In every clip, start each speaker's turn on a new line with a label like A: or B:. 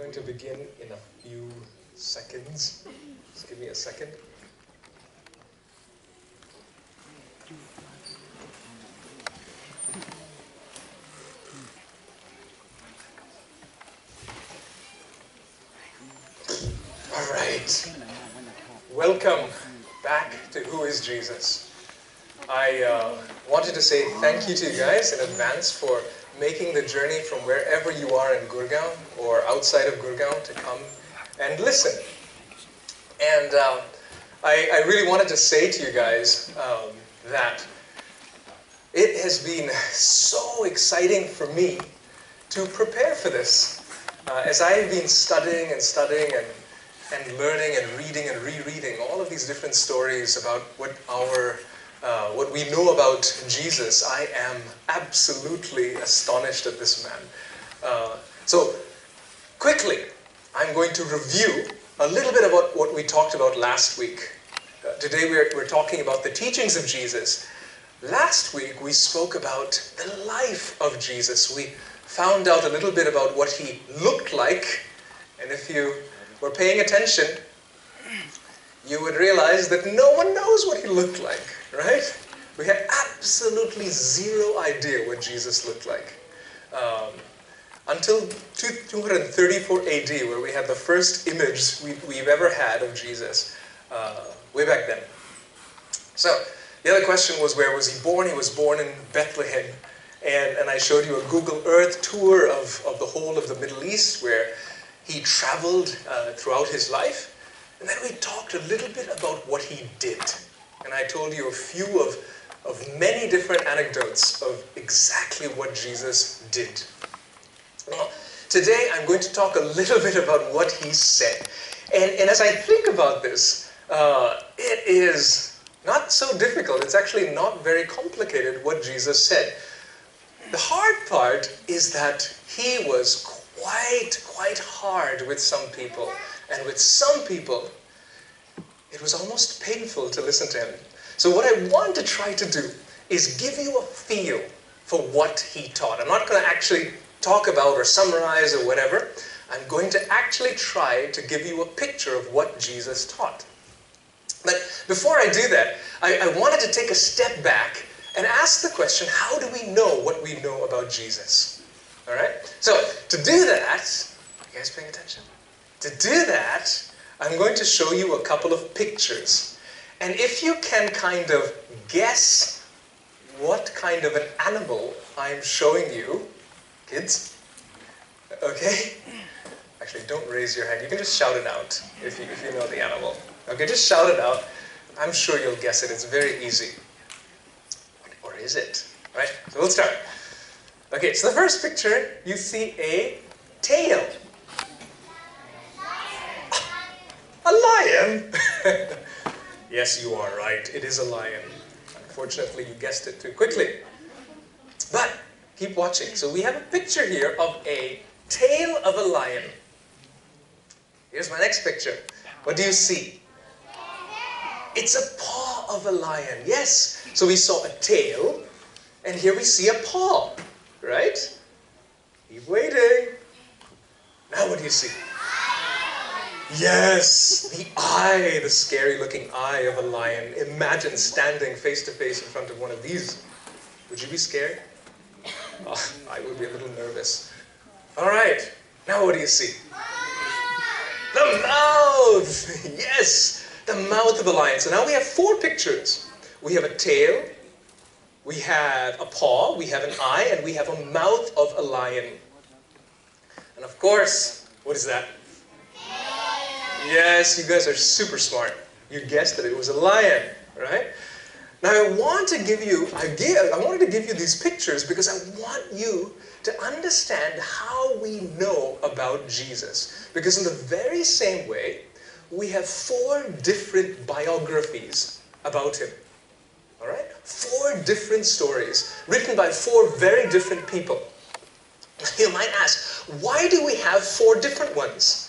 A: going to begin in a few seconds. Just give me a second. All right. Welcome back to Who is Jesus? I wanted to say thank you to you guys in advance for making the journey from wherever you are in Gurgaon or outside of Gurgaon to come and listen. And I really wanted to say to you guys that it has been so exciting for me to prepare for this. As I have been studying and learning and reading and rereading all of these different stories about what we know about Jesus, I am absolutely astonished at this man. So quickly, I'm going to review a little bit about what we talked about last week. Today we're talking about the teachings of Jesus. Last week we spoke about the life of Jesus. We found out a little bit about what he looked like, and if you were paying attention, you would realize that no one knows what he looked like, right? We had absolutely zero idea what Jesus looked like. Until 234 AD, where we had the first image we've ever had of Jesus, way back then. So, the other question was, where was he born? He was born in Bethlehem. And I showed you a Google Earth tour of the whole of the Middle East, where he traveled throughout his life. And then we talked a little bit about what he did. And I told you a few of many different anecdotes of exactly what Jesus did. Now, today I'm going to talk a little bit about what he said. And as I think about this, it is not so difficult. It's actually not very complicated what Jesus said. The hard part is that he was quite hard with some people. And with some people, it was almost painful to listen to him. So what I want to try to do is give you a feel for what he taught. I'm not going to actually talk about or summarize or whatever. I'm going to actually try to give you a picture of what Jesus taught. But before I do that, I wanted to take a step back and ask the question, how do we know what we know about Jesus? All right? So to do that, you guys paying attention? To do that, I'm going to show you a couple of pictures. And if you can kind of guess what kind of an animal I'm showing you, kids, okay? Actually, don't raise your hand. You can just shout it out if you know the animal. Okay, just shout it out. I'm sure you'll guess it. It's very easy. Or is it? All right, so we'll start. Okay, so the first picture, you see a tail. A lion? Yes, you are right. It is a lion. Unfortunately, you guessed it too quickly. But keep watching. So we have a picture here of a tail of a lion. Here's my next picture. What do you see? It's a paw of a lion. Yes. So we saw a tail, and here we see a paw, right? Keep waiting. Now what do you see? Yes, the eye, the scary-looking eye of a lion. Imagine standing face-to-face in front of one of these. Would you be scared? Oh, I would be a little nervous. All right, now what do you see? The mouth! Yes, the mouth of a lion. So now we have four pictures. We have a tail, we have a paw, we have an eye, and we have a mouth of a lion. And of course, what is that? Yes, you guys are super smart. You guessed that it was a lion, right? Now I wanted to give you these pictures because I want you to understand how we know about Jesus. Because in the very same way, we have four different biographies about him. All right? Four different stories written by four very different people. You might ask, why do we have four different ones?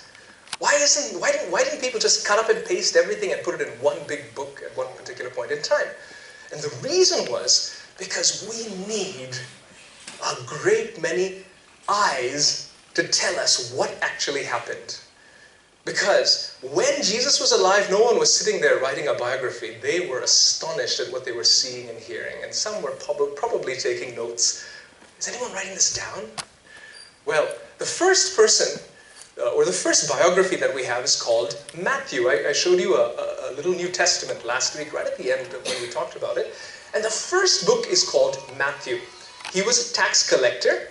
A: Why didn't people just cut up and paste everything and put it in one big book at one particular point in time? And the reason was because we need a great many eyes to tell us what actually happened. Because when Jesus was alive, no one was sitting there writing a biography. They were astonished at what they were seeing and hearing, and some were probably taking notes. Is anyone writing this down? Well, the first person, or the first biography that we have is called Matthew. I showed you a little New Testament last week, right at the end when we talked about it. And the first book is called Matthew. He was a tax collector,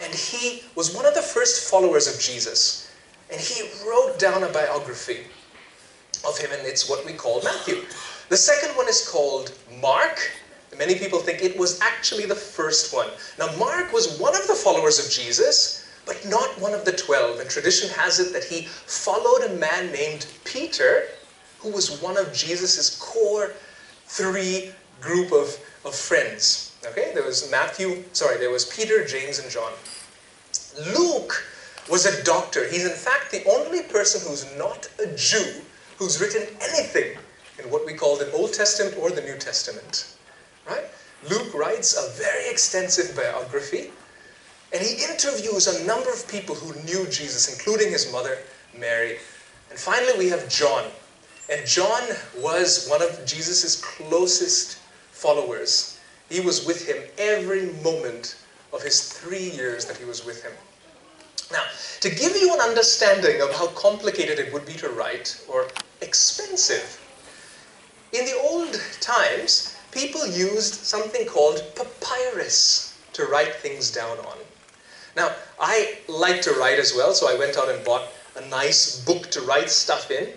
A: and he was one of the first followers of Jesus. And he wrote down a biography of him, and it's what we call Matthew. The second one is called Mark. Many people think it was actually the first one. Now, Mark was one of the followers of Jesus, but not one of the 12. And tradition has it that he followed a man named Peter, who was one of Jesus's core 3 group of friends. Okay, there was Peter, James, and John. Luke was a doctor. He's in fact the only person who's not a Jew who's written anything in what we call the Old Testament or the New Testament. Right? Luke writes a very extensive biography, and he interviews a number of people who knew Jesus, including his mother, Mary. And finally we have John. And John was one of Jesus' closest followers. He was with him every moment of his 3 years that he was with him. Now, to give you an understanding of how complicated it would be to write, or expensive, in the old times, people used something called papyrus to write things down on. Now, I like to write as well, so I went out and bought a nice book to write stuff in,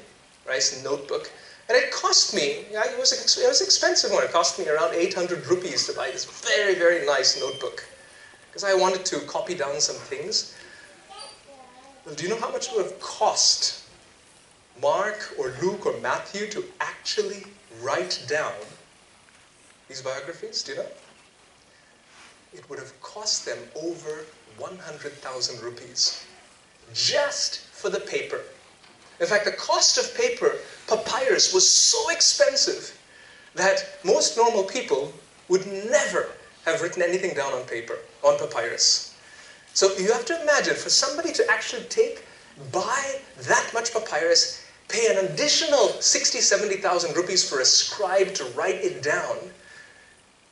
A: nice notebook. And it cost me, it was an expensive one. It cost me around 800 rupees to buy this very, very nice notebook, because I wanted to copy down some things. Well, do you know how much it would have cost Mark or Luke or Matthew to actually write down these biographies? Do you know? It would have cost them over 100,000 rupees just for the paper. In fact, the cost of paper, papyrus, was so expensive that most normal people would never have written anything down on paper, on papyrus. So you have to imagine, for somebody to actually buy that much papyrus, pay an additional 60,000, 70,000 rupees for a scribe to write it down,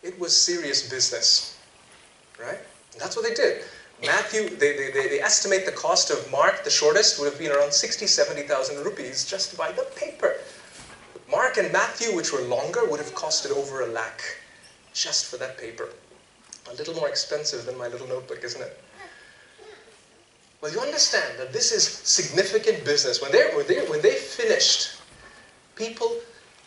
A: it was serious business, right? And that's what they did. Matthew, they estimate the cost of Mark, the shortest, would have been around 60,000, 70,000 rupees just to buy the paper. Mark and Matthew, which were longer, would have costed over 1 lakh just for that paper. A little more expensive than my little notebook, isn't it? Well, you understand that this is significant business. When they finished, people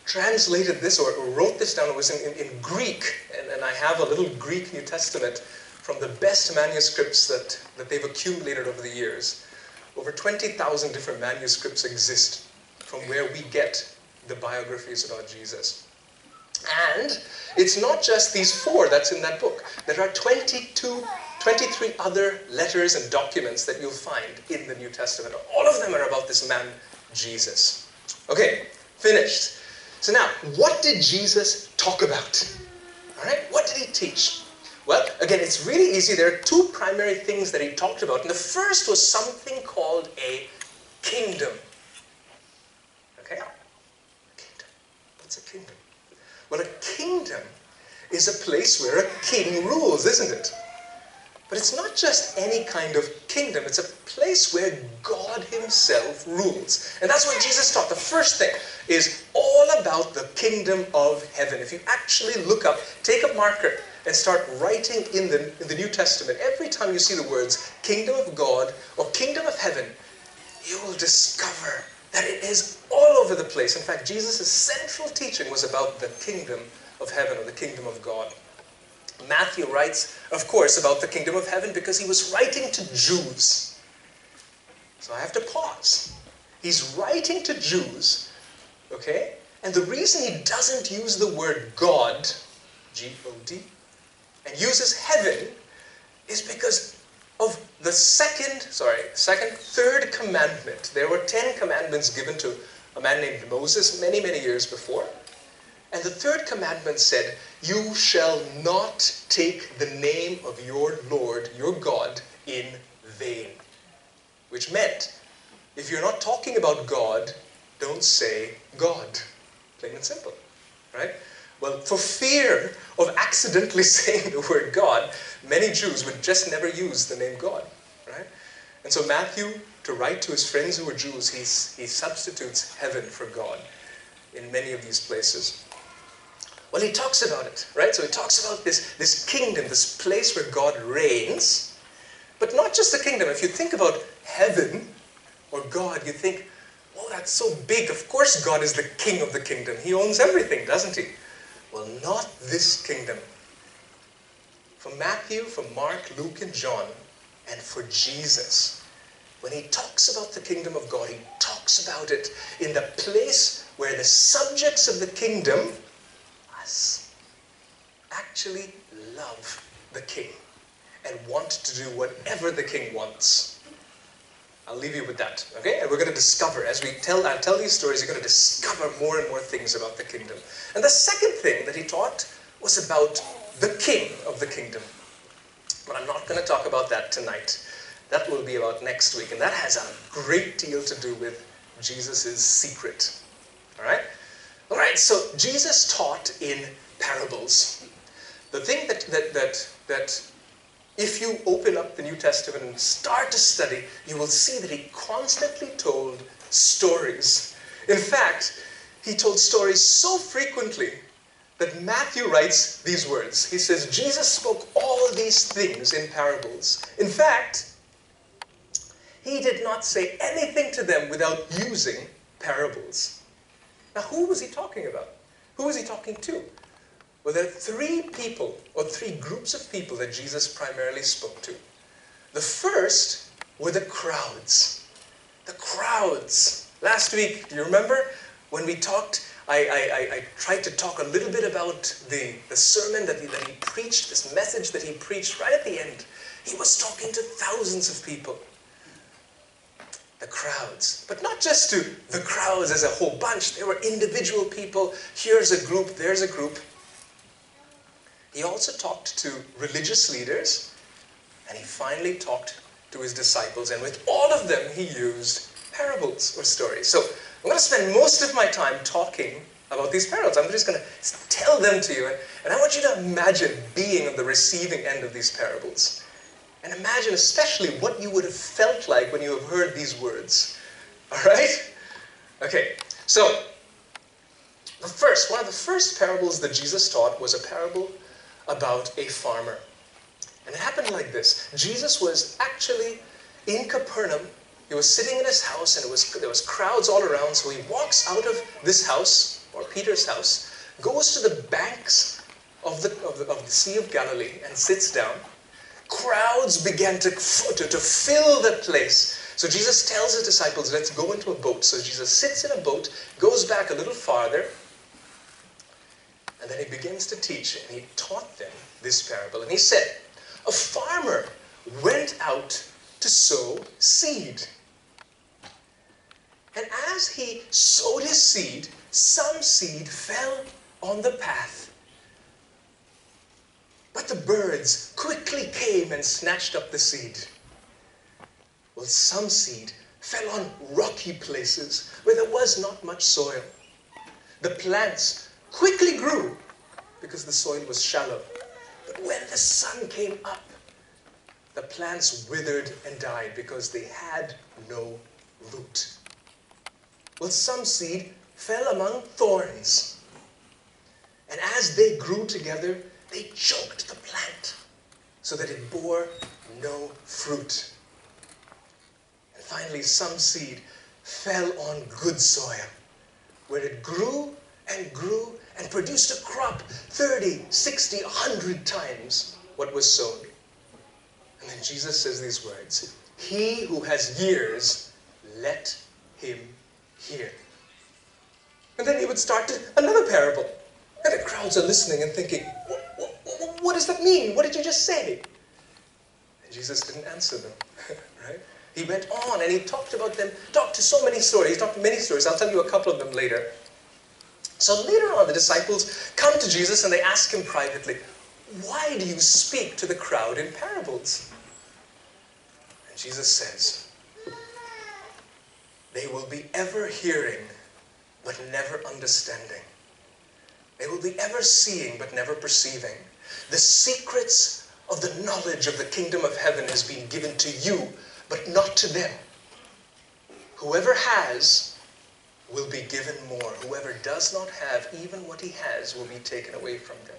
A: translated this or wrote this down. It was in Greek, and I have a little Greek New Testament from the best manuscripts that they've accumulated over the years. Over 20,000 different manuscripts exist from where we get the biographies about Jesus. And it's not just these 4 that's in that book. There are 23 other letters and documents that you'll find in the New Testament. All of them are about this man, Jesus. Okay, finished. So now, what did Jesus talk about? All right, what did he teach? Well, again, it's really easy. There are 2 primary things that he talked about. And the first was something called a kingdom. Okay? Kingdom. What's a kingdom? Well, a kingdom is a place where a king rules, isn't it? But it's not just any kind of kingdom. It's a place where God himself rules. And that's what Jesus taught. The first thing is all about the kingdom of heaven. If you actually look up, take a marker and start writing in the New Testament, every time you see the words kingdom of God or kingdom of heaven, you will discover that it is all over the place. In fact, Jesus' central teaching was about the kingdom of heaven or the kingdom of God. Matthew writes, of course, about the kingdom of heaven because he was writing to Jews. So I have to pause. He's writing to Jews, okay? And the reason he doesn't use the word God, G-O-D, and uses heaven is because of the third commandment. There were 10 commandments given to a man named Moses many, many years before. And the third commandment said, you shall not take the name of your Lord, your God, in vain. which meant, if you're not talking about God, don't say God. Plain and simple, right? Well, for fear of accidentally saying the word God, many Jews would just never use the name God, right? And so Matthew, to write to his friends who were Jews, he substitutes heaven for God in many of these places. Well, he talks about it, right? So he talks about this kingdom, this place where God reigns, but not just the kingdom. If you think about heaven or God, you think, oh, that's so big. Of course God is the king of the kingdom. He owns everything, doesn't he? Well, not this kingdom. For Matthew, for Mark, Luke, and John, and for Jesus, when he talks about the kingdom of God, he talks about it in the place where the subjects of the kingdom, us, actually love the king and want to do whatever the king wants. I'll leave you with that, okay? And we're going to discover, as I tell these stories, you're going to discover more and more things about the kingdom. And the second thing that he taught was about the king of the kingdom. But I'm not going to talk about that tonight. That will be about next week, and that has a great deal to do with Jesus' secret, all right? All right, so Jesus taught in parables. The thing that if you open up the New Testament and start to study, you will see that he constantly told stories. In fact, he told stories so frequently that Matthew writes these words. He says, Jesus spoke all these things in parables. In fact, he did not say anything to them without using parables. Now, who was he talking about? Who was he talking to? Well, there are three people, or three groups of people that Jesus primarily spoke to. The first were the crowds. The crowds. Last week, do you remember? When we talked, I tried to talk a little bit about the sermon that he preached, this message that he preached right at the end. He was talking to thousands of people. The crowds. But not just to the crowds as a whole bunch. There were individual people. Here's a group, there's a group. He also talked to religious leaders, and he finally talked to his disciples, and with all of them he used parables or stories. So I'm going to spend most of my time talking about these parables. I'm just going to tell them to you, and I want you to imagine being on the receiving end of these parables. And imagine especially what you would have felt like when you have heard these words. All right? Okay, so one of the first parables that Jesus taught was a parable about a farmer. And it happened like this. Jesus was actually in Capernaum. He was sitting in his house, and there was crowds all around. So he walks out of this house, or Peter's house, goes to the banks of the Sea of Galilee and sits down. Crowds began to fill the place. So Jesus tells his disciples, let's go into a boat. So Jesus sits in a boat, goes back a little farther, and then he begins to teach, and he taught them this parable. And he said, a farmer went out to sow seed. And as he sowed his seed, some seed fell on the path. But the birds quickly came and snatched up the seed. Well, some seed fell on rocky places where there was not much soil. The plants quickly grew because the soil was shallow. But when the sun came up, the plants withered and died because they had no root. Well, some seed fell among thorns. And as they grew together, they choked the plant so that it bore no fruit. And finally, some seed fell on good soil, where it grew and grew and produced a crop 30, 60, 100 times what was sown. And then Jesus says these words, he who has ears, let him hear. And then he would start another parable. And the crowds are listening and thinking, what does that mean? What did you just say? And Jesus didn't answer them, right? He went on and he talked to so many stories. He talked many stories. I'll tell you a couple of them later. So later on, the disciples come to Jesus and they ask him privately, why do you speak to the crowd in parables? And Jesus says, They will be ever hearing, but never understanding. They will be ever seeing, but never perceiving. The secrets of the knowledge of the kingdom of heaven has been given to you, but not to them. Whoever has will be given more. Whoever does not have, even what he has, will be taken away from them.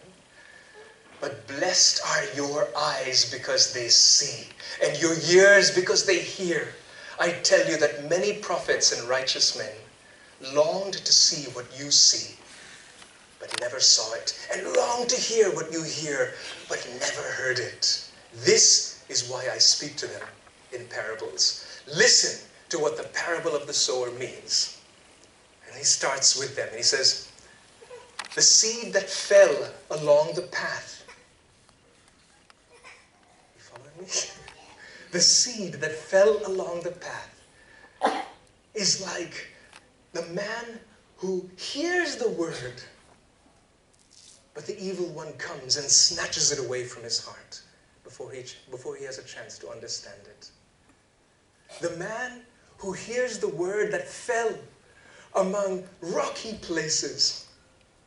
A: But blessed are your eyes because they see, and your ears because they hear. I tell you that many prophets and righteous men longed to see what you see, but never saw it, and longed to hear what you hear, but never heard it. This is why I speak to them in parables. Listen to what the parable of the sower means. And he starts with them, and he says, the seed that fell along the path. You following me? The seed that fell along the path is like the man who hears the word, but the evil one comes and snatches it away from his heart before he has a chance to understand it. The man who hears the word that fell among rocky places,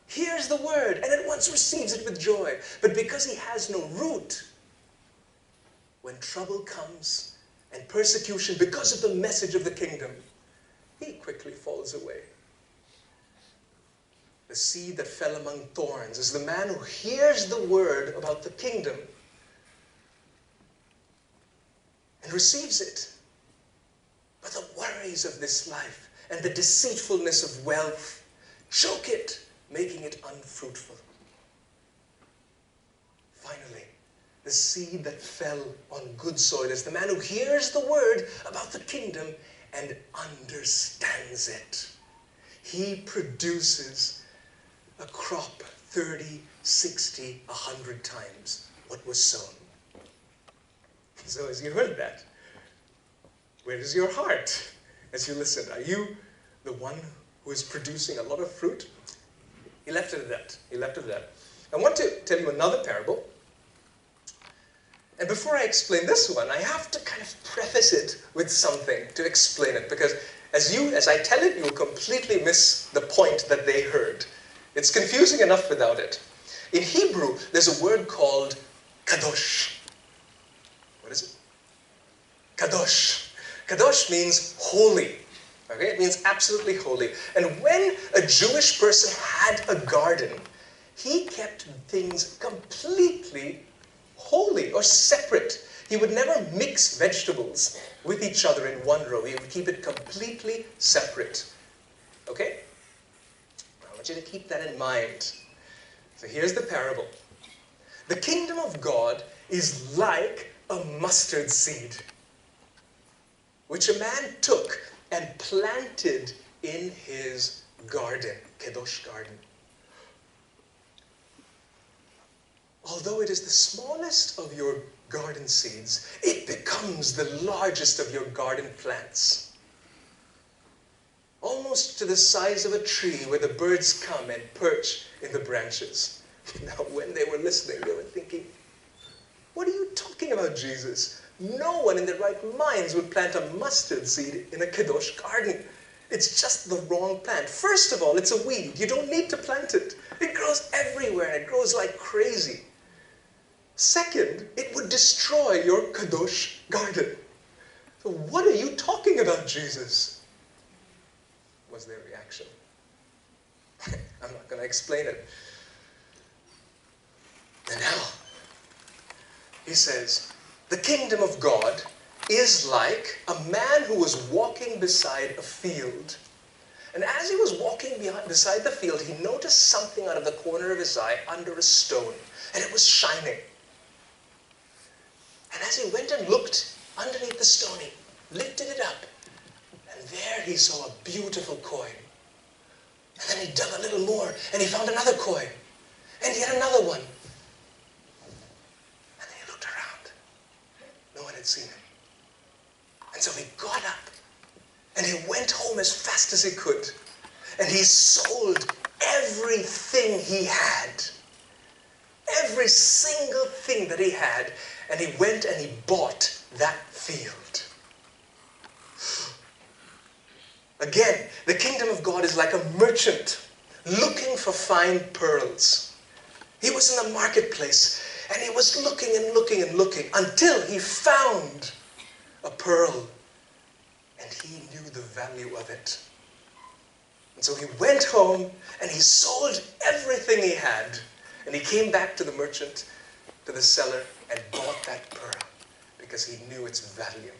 A: hears the word and at once receives it with joy, but because he has no root, when trouble comes and persecution because of the message of the kingdom, he quickly falls away. The seed that fell among thorns is the man who hears the word about the kingdom and receives it. But the worries of this life and the deceitfulness of wealth choke it, making it unfruitful. Finally, the seed that fell on good soil is the man who hears the word about the kingdom and understands it. He produces a crop 30, 60, 100 times what was sown. So as you heard that, where is your heart as you listen? Are you the one who is producing a lot of fruit? He left it at that. He left it at that. I want to tell you another parable. And before I explain this one, I have to kind of preface it with something to explain it, because as I tell it, you'll completely miss the point that they heard. It's confusing enough without it. In Hebrew, there's a word called kadosh. What is it? Kadosh. Kadosh means holy. Okay? It means absolutely holy. And when a Jewish person had a garden, he kept things completely holy or separate. He would never mix vegetables with each other in one row. He would keep it completely separate. Okay? I want you to keep that in mind. So here's the parable. The kingdom of God is like a mustard seed, which a man took and planted in his garden, Kedosh garden. Although it is the smallest of your garden seeds, it becomes the largest of your garden plants. Almost to the size of a tree where the birds come and perch in the branches. Now, when they were listening, they were thinking, what are you talking about, Jesus? No one in their right minds would plant a mustard seed in a Kedosh garden. It's just the wrong plant. First of all, it's a weed. You don't need to plant it. It grows everywhere and it grows like crazy. Second, it would destroy your Kadosh garden. So what are you talking about, Jesus? Was their reaction. I'm not going to explain it. And now, he says, the kingdom of God is like a man who was walking beside a field. And as he was walking beside the field, he noticed something out of the corner of his eye under a stone. And it was shining. And as he went and looked underneath the stone, he lifted it up. And there he saw a beautiful coin. And then he dug a little more, and he found another coin. And yet another one. And then he looked around. No one had seen him. And so he got up, and he went home as fast as he could. And he sold everything he had. Every single thing that he had. And he went and he bought that field. Again, the kingdom of God is like a merchant looking for fine pearls. He was in the marketplace and he was looking and looking and looking until he found a pearl and he knew the value of it. And so he went home and he sold everything he had and he came back to the merchant, to the seller, and bought that pearl because he knew its value.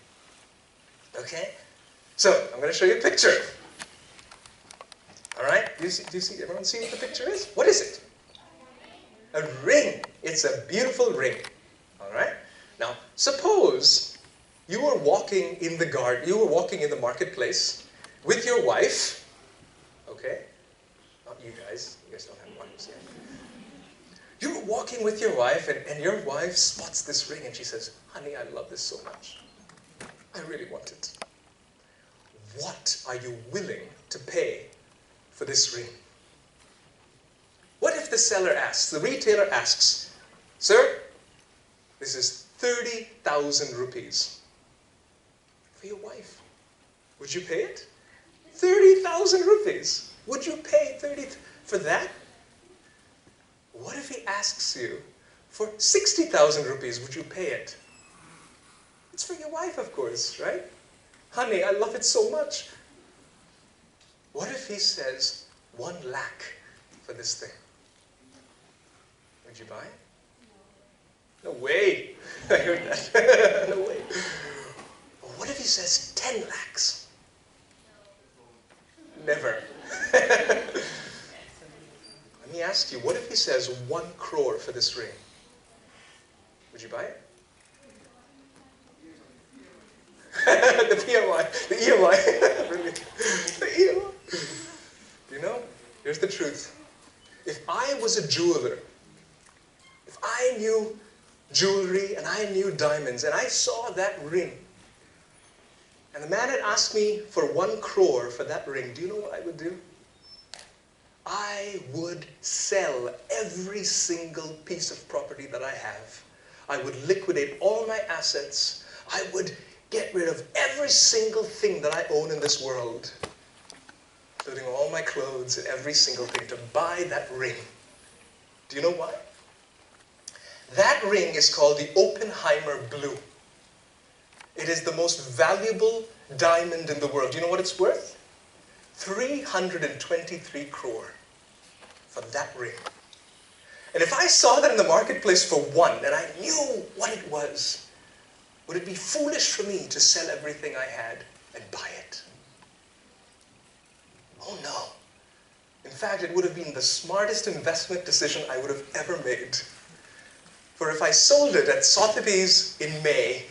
A: Okay? So, I'm going to show you a picture. Alright? Do you see, everyone see what the picture is? What is it? A ring. It's a beautiful ring. Alright? Now, suppose you were walking in the garden, you were walking in the marketplace with your wife. Okay? Not you guys. You guys don't have wives yet. You were walking with your wife and your wife spots this ring and she says, honey, I love this so much. I really want it. What are you willing to pay for this ring? What if the seller asks, the retailer asks, sir, this is 30,000 rupees for your wife. Would you pay it? 30,000 rupees. Would you pay 30 for that? What if he asks you for 60,000 rupees? Would you pay it? It's for your wife, of course, right? Honey, I love it so much. What if he says 1 lakh for this thing? Would you buy it? No way. I heard that. No way. But what if he says 10 lakhs? Never. Let me ask you, what if he says 1 crore for this ring? Would you buy it? The PMI, the EMI, really. The EMI. You know, here's the truth. If I was a jeweler, if I knew jewelry and I knew diamonds and I saw that ring, and the man had asked me for 1 crore for that ring, do you know what I would do? I would sell every single piece of property that I have. I would liquidate all my assets. I would get rid of every single thing that I own in this world, including all my clothes and every single thing, to buy that ring. Do you know why? That ring is called the Oppenheimer Blue. It is the most valuable diamond in the world. Do you know what it's worth? 323 crore for that ring. And if I saw that in the marketplace for 1 and I knew what it was, would it be foolish for me to sell everything I had and buy it? Oh no. In fact, it would have been the smartest investment decision I would have ever made. For if I sold it at Sotheby's in May,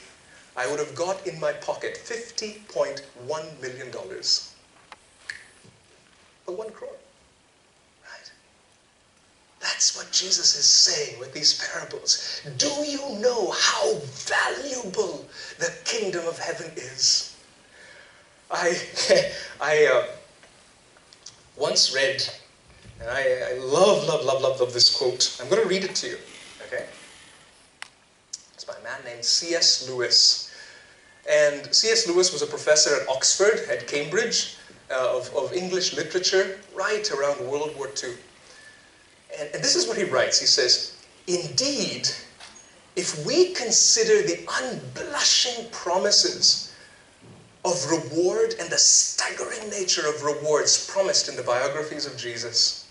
A: I would have got in my pocket $50.1 million. For 1 crore. Right? That's what Jesus is saying with these parables. Do you know how valuable the kingdom of heaven is? I once read, and I love this quote. I'm going to read it to you, okay? It's by a man named C.S. Lewis. And C.S. Lewis was a professor at Oxford, at Cambridge, of English literature, right around World War II. And this is what he writes. He says, indeed, if we consider the unblushing promises of reward and the staggering nature of rewards promised in the biographies of Jesus,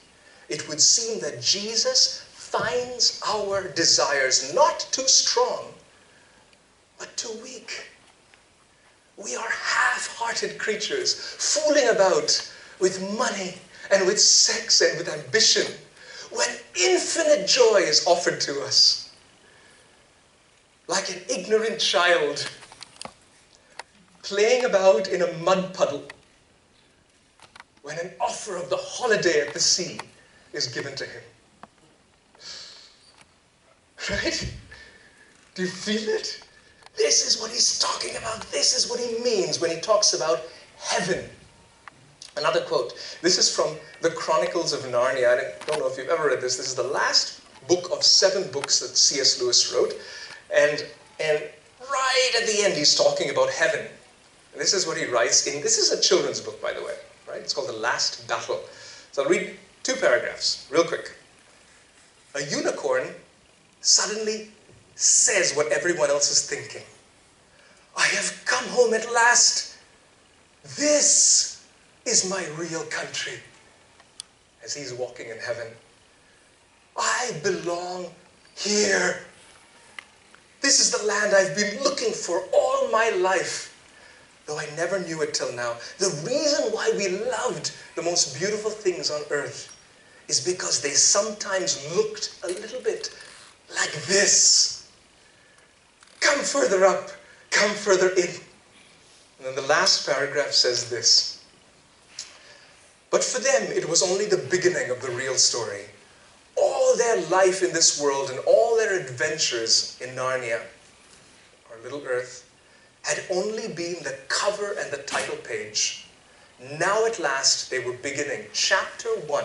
A: it would seem that Jesus finds our desires not too strong, but too weak. We are half-hearted creatures, fooling about with money and with sex and with ambition, when infinite joy is offered to us. Like an ignorant child playing about in a mud puddle when an offer of the holiday at the sea is given to him. Right? Do you feel it? This is what he's talking about. This is what he means when he talks about heaven. Another quote. This is from the Chronicles of Narnia. I don't know if you've ever read this. This is the last book of 7 books that C.S. Lewis wrote. And right at the end, he's talking about heaven. And this is what he writes in, this is a children's book, by the way, right? It's called The Last Battle. So I'll read 2 paragraphs, real quick. A unicorn suddenly says what everyone else is thinking. I have come home at last. This is my real country. As he's walking in heaven. I belong here. This is the land I've been looking for all my life, though I never knew it till now. The reason why we loved the most beautiful things on earth is because they sometimes looked a little bit like this. Come further up, come further in. And then the last paragraph says this. But for them, it was only the beginning of the real story. All their life in this world and all their adventures in Narnia, or Little Earth, had only been the cover and the title page. Now at last they were beginning chapter 1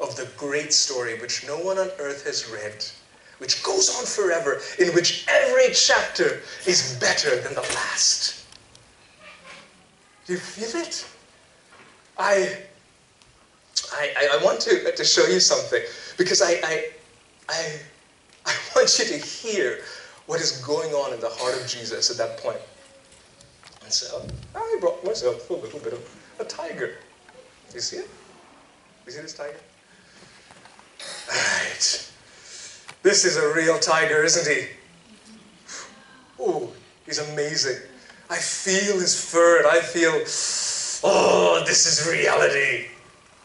A: of the great story which no one on earth has read, which goes on forever, in which every chapter is better than the last. Do you feel it? I want to show you something, because I want you to hear what is going on in the heart of Jesus at that point. And so, I brought myself a little bit of a tiger. You see it? You see this tiger? Alright. This is a real tiger, isn't he? Oh, he's amazing. I feel his fur and I feel, oh, this is reality.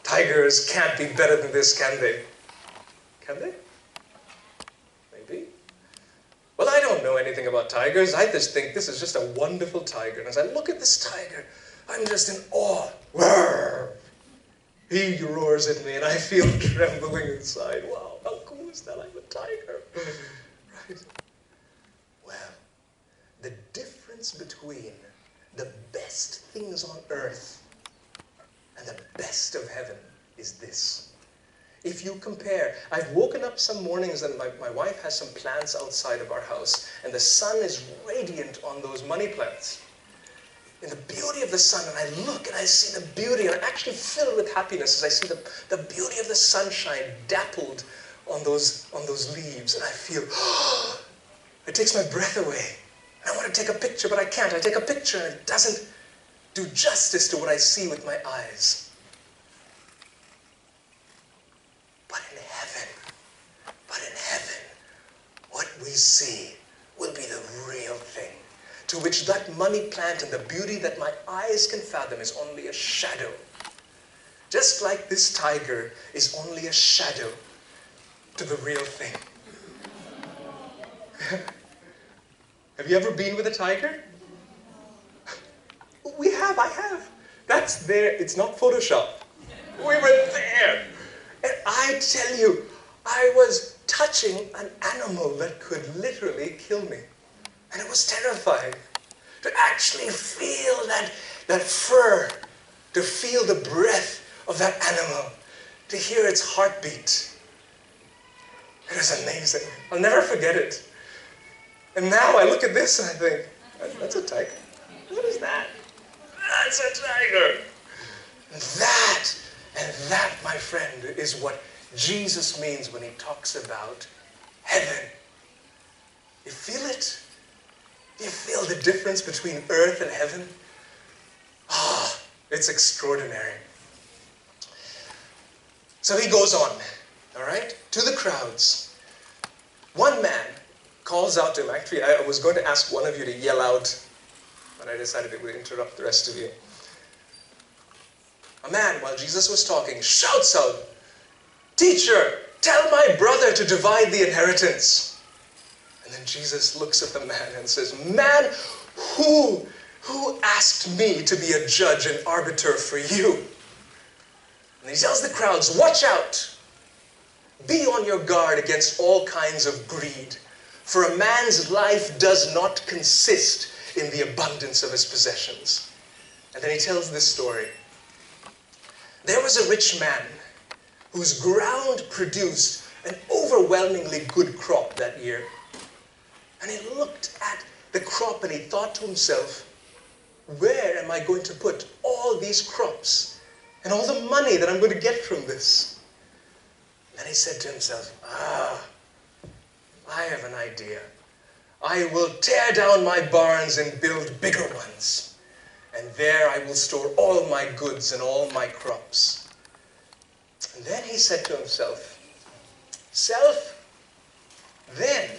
A: Tigers can't be better than this, can they? Can they? Maybe. Well, I don't know anything about tigers. I just think this is just a wonderful tiger. And as I look at this tiger, I'm just in awe. Roar! He roars at me and I feel trembling inside. Wow, how cool is that? I'm a tiger. Right? Well, the difference between the best things on earth and the best of heaven is this. If you compare, I've woken up some mornings and my wife has some plants outside of our house and the sun is radiant on those money plants. In the beauty of the sun, and I look and I see the beauty, and I'm actually filled with happiness as I see the beauty of the sunshine dappled on those leaves, and I feel, oh, it takes my breath away. And I want to take a picture, but I can't. I take a picture and it doesn't do justice to what I see with my eyes. But in heaven, what we see will be the real thing, to which that money plant and the beauty that my eyes can fathom is only a shadow. Just like this tiger is only a shadow to the real thing. Have you ever been with a tiger? I have. That's there. It's not Photoshop. We were there. And I tell you, I was touching an animal that could literally kill me. And it was terrifying. To actually feel that fur, to feel the breath of that animal, to hear its heartbeat. It was amazing. I'll never forget it. And now I look at this and I think, that's a tiger. What is that? That's a tiger. And that, my friend, is what Jesus means when he talks about heaven. You feel it? Do you feel the difference between earth and heaven? Ah, it's extraordinary. So he goes on, all right, to the crowds. One man calls out to him. Actually, I was going to ask one of you to yell out, but I decided it would interrupt the rest of you. A man, while Jesus was talking, shouts out, "Teacher, tell my brother to divide the inheritance." And then Jesus looks at the man and says, "Man, who asked me to be a judge and arbiter for you?" And he tells the crowds, "Watch out. Be on your guard against all kinds of greed. For a man's life does not consist in the abundance of his possessions." And then he tells this story. There was a rich man whose ground produced an overwhelmingly good crop that year. And he looked at the crop and he thought to himself, where am I going to put all these crops and all the money that I'm going to get from this? Then he said to himself, I have an idea. I will tear down my barns and build bigger ones. And there I will store all my goods and all my crops. And then he said to himself, Self, then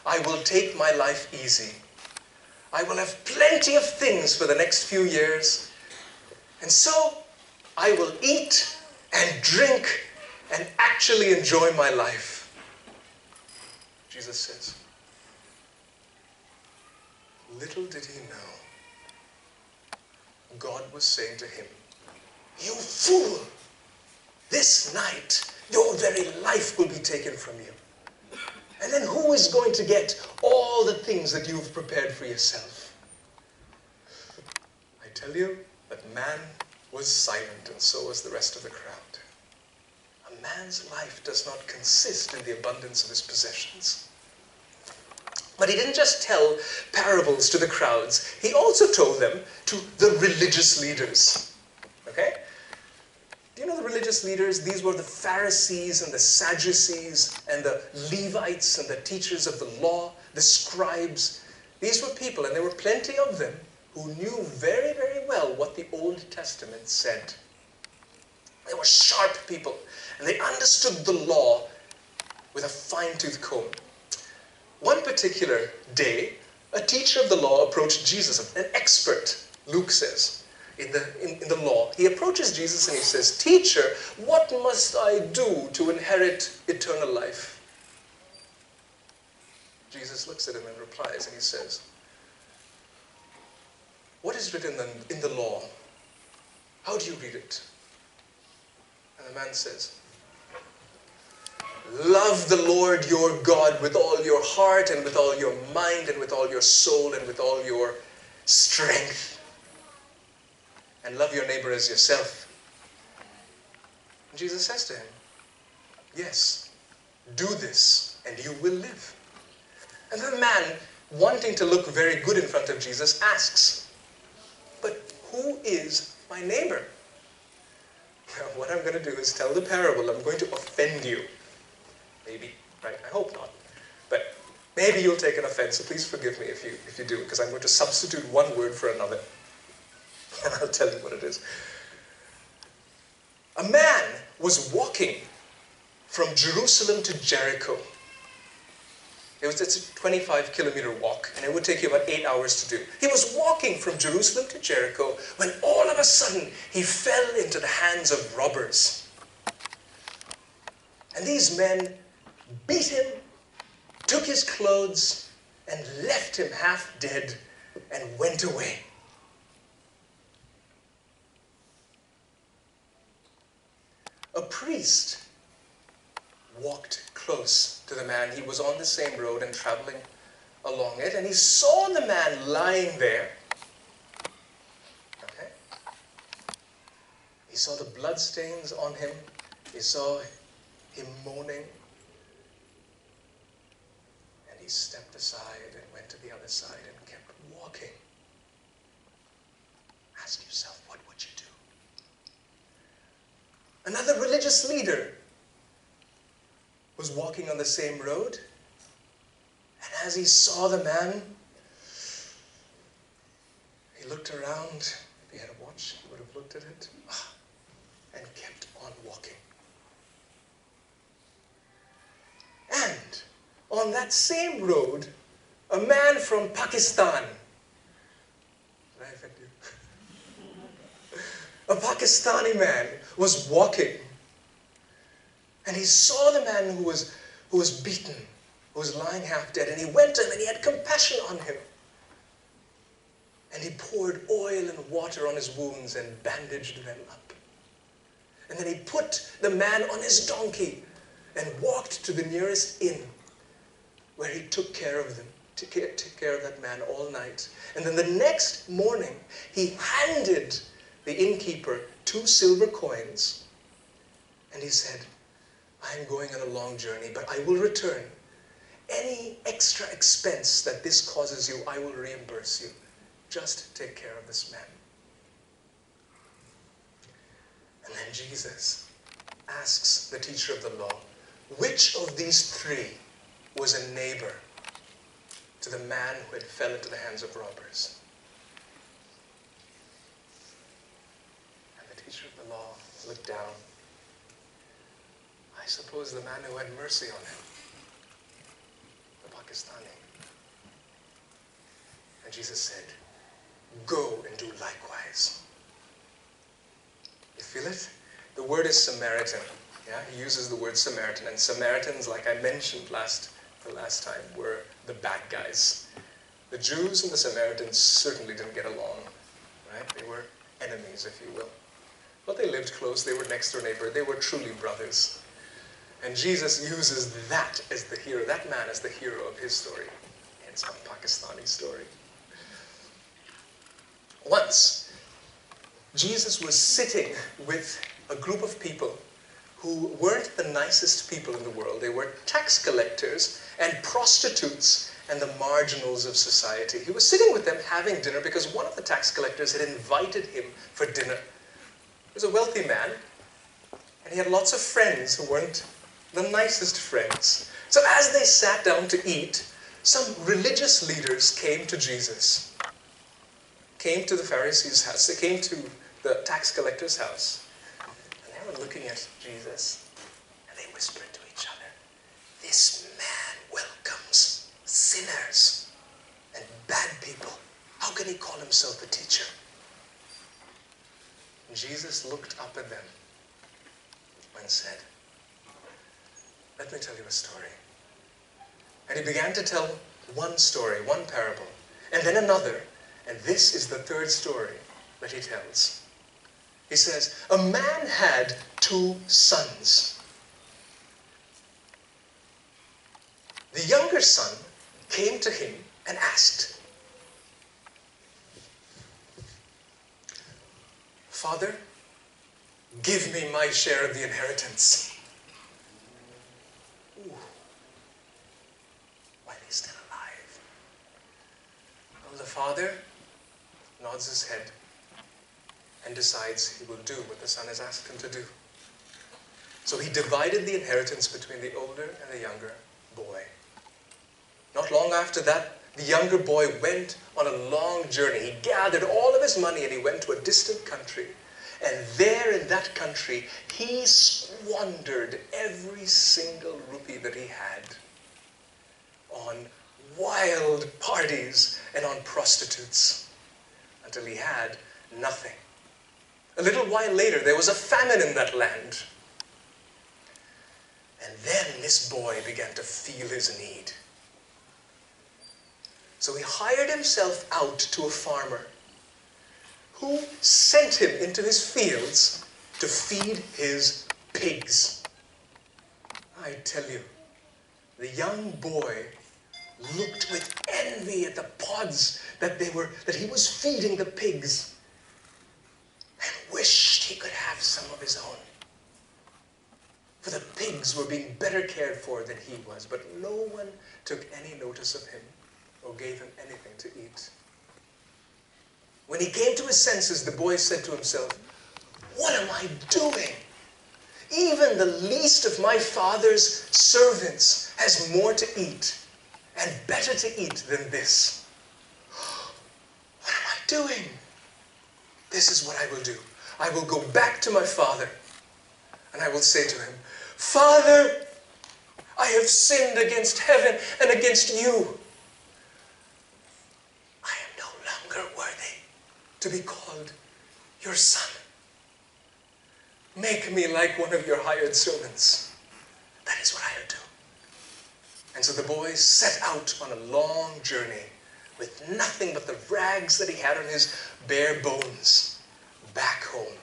A: I will take my life easy. I will have plenty of things for the next few years. And so I will eat and drink and actually enjoy my life. Jesus says, little did he know, God was saying to him, you fool, this night your very life will be taken from you. And then who is going to get all the things that you've prepared for yourself? I tell you that man was silent, and so was the rest of the crowd. A man's life does not consist in the abundance of his possessions. But he didn't just tell parables to the crowds, he also told them to the religious leaders. Okay? Do you know the religious leaders? These were the Pharisees and the Sadducees and the Levites and the teachers of the law, the scribes. These were people, and there were plenty of them, who knew very, very well what the Old Testament said. They were sharp people, and they understood the law with a fine-tooth comb. One particular day, a teacher of the law approached Jesus, an expert, Luke says, in the law. He approaches Jesus and he says, Teacher, what must I do to inherit eternal life? Jesus looks at him and replies, and he says, what is written in the law? How do you read it? And the man says, love the Lord your God with all your heart and with all your mind and with all your soul and with all your strength. And love your neighbor as yourself. And Jesus says to him, yes, do this and you will live. And the man, wanting to look very good in front of Jesus, asks, but who is my neighbor? Now, what I'm going to do is tell the parable. I'm going to offend you. Maybe, right? I hope not. But maybe you'll take an offense, so please forgive me if you do, because I'm going to substitute one word for another. And I'll tell you what it is. A man was walking from Jerusalem to Jericho. It's a 25-kilometer walk, and it would take you about 8 hours to do. He was walking from Jerusalem to Jericho when all of a sudden he fell into the hands of robbers. And these men beat him, took his clothes, and left him half dead and went away. A priest walked close to the man. He was on the same road and traveling along it, and he saw the man lying there. Okay? He saw the bloodstains on him. He saw him moaning. And he stepped aside and went to the other side and kept walking. Ask yourself, what would you do? Another religious leader was walking on the same road, and as he saw the man, he looked around. If he had a watch, he would have looked at it, and kept on walking. And on that same road, a man from Pakistan, did I offend you? A Pakistani man was walking. And he saw the man who was beaten, who was lying half dead. And he went to him and he had compassion on him. And he poured oil and water on his wounds and bandaged them up. And then he put the man on his donkey and walked to the nearest inn, where he took care of them, took care of that man all night. And then the next morning, he handed the innkeeper 2 silver coins. And he said, I am going on a long journey, but I will return. Any extra expense that this causes you, I will reimburse you. just take care of this man. And then Jesus asks the teacher of the law, which of these three was a neighbor to the man who had fell into the hands of robbers? And the teacher of the law looked down. I suppose the man who had mercy on him, the Pakistani. And Jesus said, go and do likewise. You feel it? The word is Samaritan. Yeah, he uses the word Samaritan. And Samaritans, like I mentioned the last time, were the bad guys. The Jews and the Samaritans certainly didn't get along. Right? They were enemies, if you will. But they lived close. They were next door neighbor. They were truly brothers. And Jesus uses that as the hero, that man as the hero of his story. Hence my Pakistani story. Once, Jesus was sitting with a group of people who weren't the nicest people in the world. They were tax collectors and prostitutes and the marginals of society. He was sitting with them having dinner because one of the tax collectors had invited him for dinner. He was a wealthy man, and he had lots of friends who weren't the nicest friends. So as they sat down to eat, some religious leaders came to Jesus, came to the Pharisees' house, they came to the tax collector's house, and they were looking at Jesus, and they whispered to each other, this man welcomes sinners and bad people. How can he call himself a teacher? And Jesus looked up at them and said, let me tell you a story. And he began to tell one story, one parable, and then another. And this is the third story that he tells. He says, a man had 2 sons. The younger son came to him and asked, Father, give me my share of the inheritance. Ooh. While he's still alive. Well, the father nods his head and decides he will do what the son has asked him to do. So he divided the inheritance between the older and the younger boy. Not long after that, the younger boy went on a long journey. He gathered all of his money and he went to a distant country. And there in that country, he squandered every single rupee that he had on wild parties and on prostitutes until he had nothing. A little while later, there was a famine in that land. And then this boy began to feel his need. So he hired himself out to a farmer who sent him into his fields to feed his pigs. I tell you, the young boy looked with envy at the pods that he was feeding the pigs and wished he could have some of his own. For the pigs were being better cared for than he was, but no one took any notice of him or gave him anything to eat. When he came to his senses, the boy said to himself, what am I doing? Even the least of my father's servants has more to eat and better to eat than this. What am I doing? This is what I will do. I will go back to my father and I will say to him, Father, I have sinned against heaven and against you. I am no longer worthy to be called your son. Make me like one of your hired servants. That is what I will do. And so the boy set out on a long journey with nothing but the rags that he had on his bare bones back home.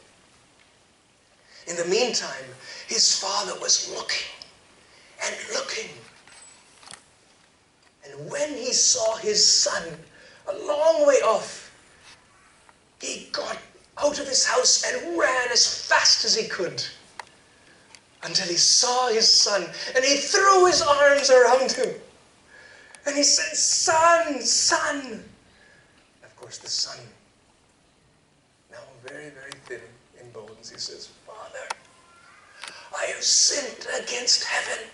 A: In the meantime, his father was looking and looking. And when he saw his son a long way off, he got out of his house and ran as fast as he could until he saw his son and he threw his arms around him and he said, Son, son. Of course, the son, now very, very thin in bones, he says, "Father, I have sinned against heaven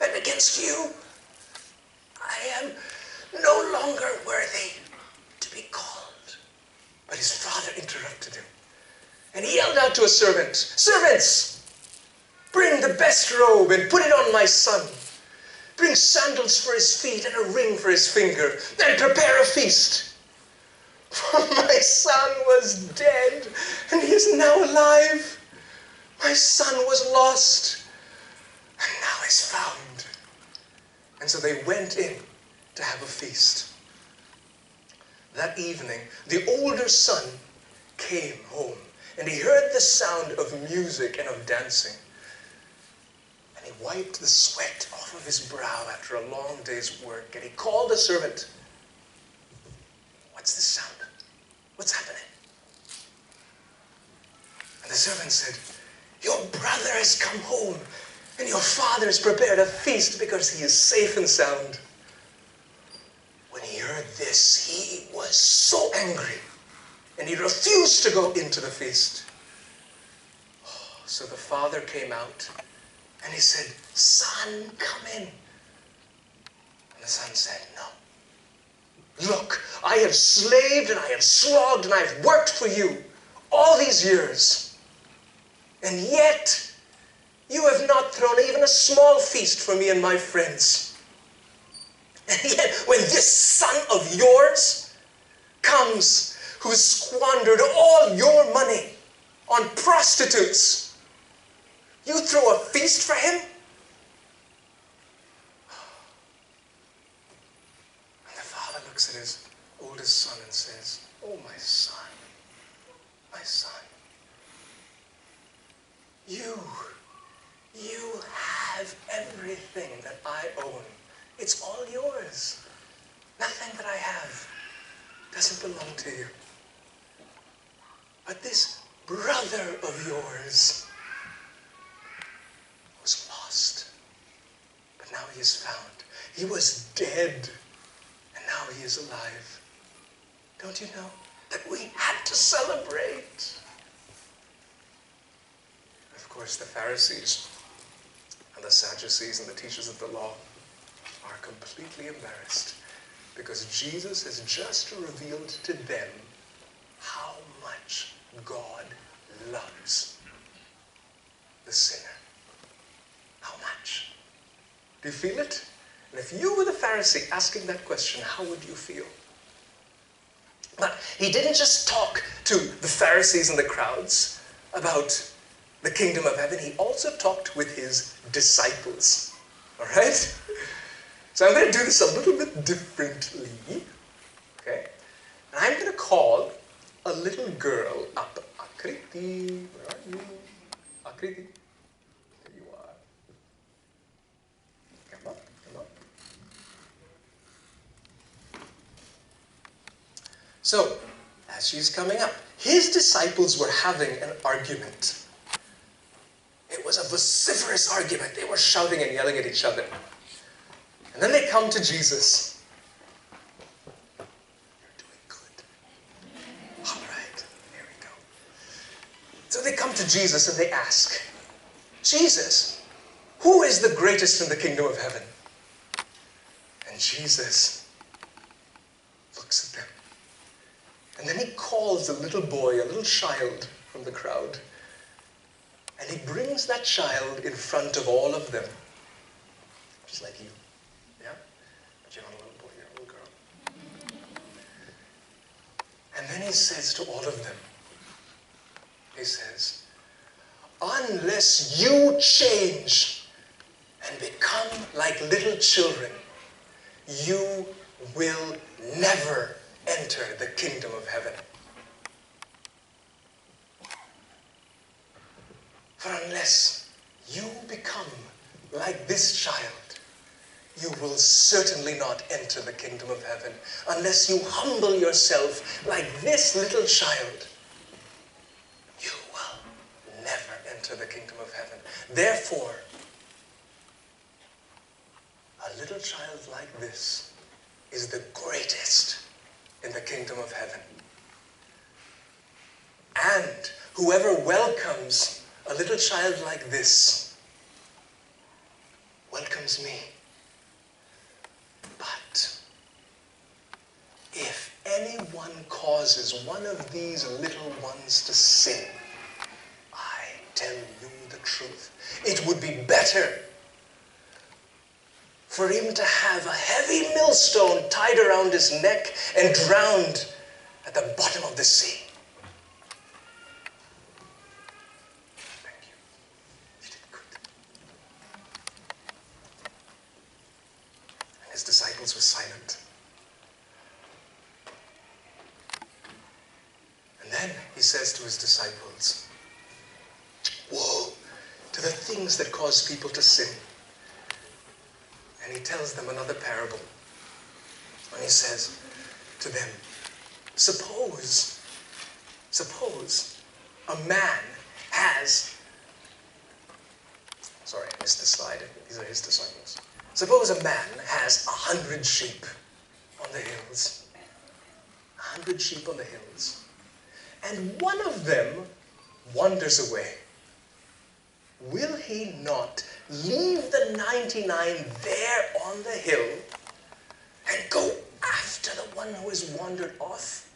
A: and against you. I am no longer worthy to be called." But his father interrupted him. And he yelled out to a servant, "Servants, bring the best robe and put it on my son. Bring sandals for his feet and a ring for his finger. Then prepare a feast. For my son was dead, and he is now alive. My son was lost, and now is found." And so they went in to have a feast. That evening, the older son came home, and he heard the sound of music and of dancing. And he wiped the sweat off of his brow after a long day's work, and he called the servant. "What's this sound? What's happening?" And the servant said, "Your brother has come home, and your father has prepared a feast because he is safe and sound." When he heard this, he was so angry, and he refused to go into the feast. So the father came out, and he said, "Son, come in." And the son said, "No. Look, I have slaved and I have slogged and I have worked for you all these years. And yet, you have not thrown even a small feast for me and my friends. And yet, when this son of yours comes, who has squandered all your money on prostitutes, you throw a feast for him?" And the father looks at his oldest son and says, "Oh, my son, you have everything that I own. It's all yours. Nothing that I have doesn't belong to you. But this brother of yours was lost, but now he is found. He was dead, and now he is alive. Don't you know that we had to celebrate?" Of course, the Pharisees and the Sadducees and the teachers of the law are completely embarrassed because Jesus has just revealed to them how much God loves the sinner. How much? Do you feel it? And if you were the Pharisee asking that question, how would you feel? But he didn't just talk to the Pharisees and the crowds about the kingdom of heaven. He also talked with his disciples. All right? So I'm going to do this a little bit differently. Okay? And I'm going to call a little girl up. Akriti, where are you? Akriti. There you are. Come up, come up. So, as she's coming up, his disciples were having an argument. It was a vociferous argument. They were shouting and yelling at each other. And then they come to Jesus. You're doing good. All right, here we go. So they come to Jesus and they ask, "Jesus, who is the greatest in the kingdom of heaven?" And Jesus looks at them. And then he calls a little boy, a little child from the crowd. And he brings that child in front of all of them. Just like you. Yeah? But you're not a little boy, you're a little girl. And then he says to all of them, he says, "Unless you change and become like little children, you will never enter the kingdom of heaven. For unless you become like this child, you will certainly not enter the kingdom of heaven. Unless you humble yourself like this little child, you will never enter the kingdom of heaven. Therefore, a little child like this is the greatest in the kingdom of heaven. And whoever welcomes a little child like this welcomes me. But if anyone causes one of these little ones to sin, I tell you the truth, it would be better for him to have a heavy millstone tied around his neck and drowned at the bottom of the sea. Thank you. You did good. And his disciples were silent. And then he says to his disciples, woe to the things that cause people to sin. And he tells them another parable. And he says to them, suppose a man has, sorry, I missed the slide. These are his disciples. Suppose a man has 100 sheep on the hills. 100 sheep on the hills. And one of them wanders away. Will he not leave the 99 there on the hill and go after the one who has wandered off?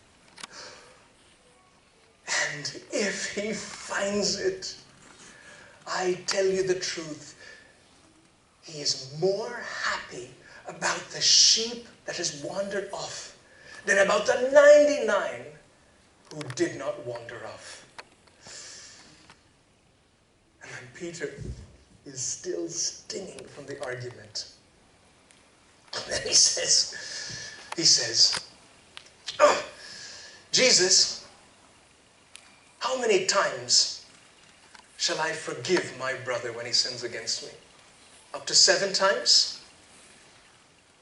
A: And if he finds it, I tell you the truth, he is more happy about the sheep that has wandered off than about the 99 who did not wander off. And then Peter is still stinging from the argument. And then he says, oh, Jesus, how many times shall I forgive my brother when he sins against me? Up to 7 times?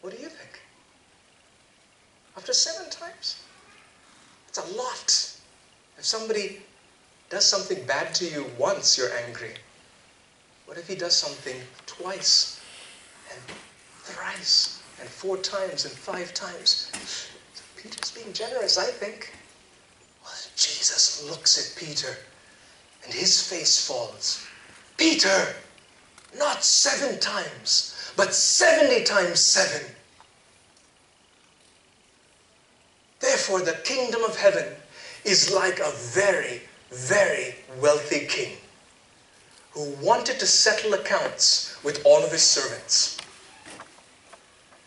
A: What do you think? Up to 7 times? It's a lot. If somebody does something bad to you once, you're angry. What if he does something twice and thrice and 4 times and 5 times? So Peter's being generous, I think. Well, Jesus looks at Peter and his face falls. Peter, not 7 times, but 70 times 7. Therefore, the kingdom of heaven is like a very, very wealthy king who wanted to settle accounts with all of his servants.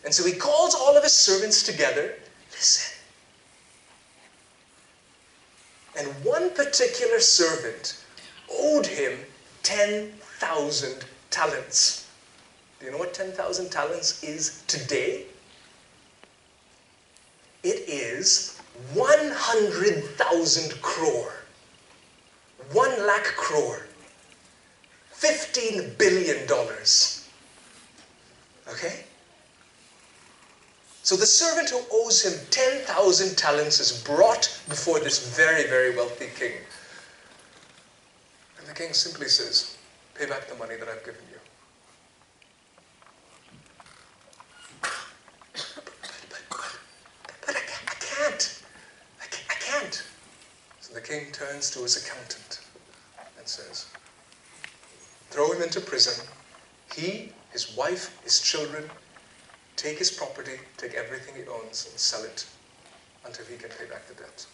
A: And so he calls all of his servants together. Listen. And one particular servant owed him 10,000 talents. Do you know what 10,000 talents is today? It is 100,000 crore. 1 lakh crore. $15 billion. Okay? So the servant who owes him 10,000 talents is brought before this very, very wealthy king. And the king simply says, pay back the money that I've given you. But I can't. I can't. So the king turns to his accountant and says, throw him into prison. He, his wife, his children, take his property, take everything he owns and sell it until he can pay back the debt.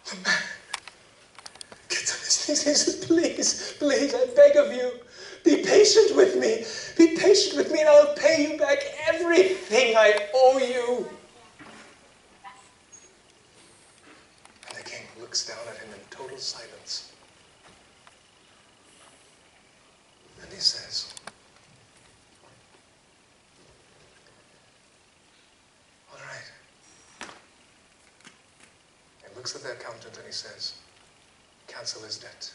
A: The man gets on his knees and says, please, please, I beg of you, be patient with me. Be patient with me and I'll pay you back everything I owe you. And the king looks down at him in total silence. And he says, all right. He looks at the accountant and he says, cancel his debt.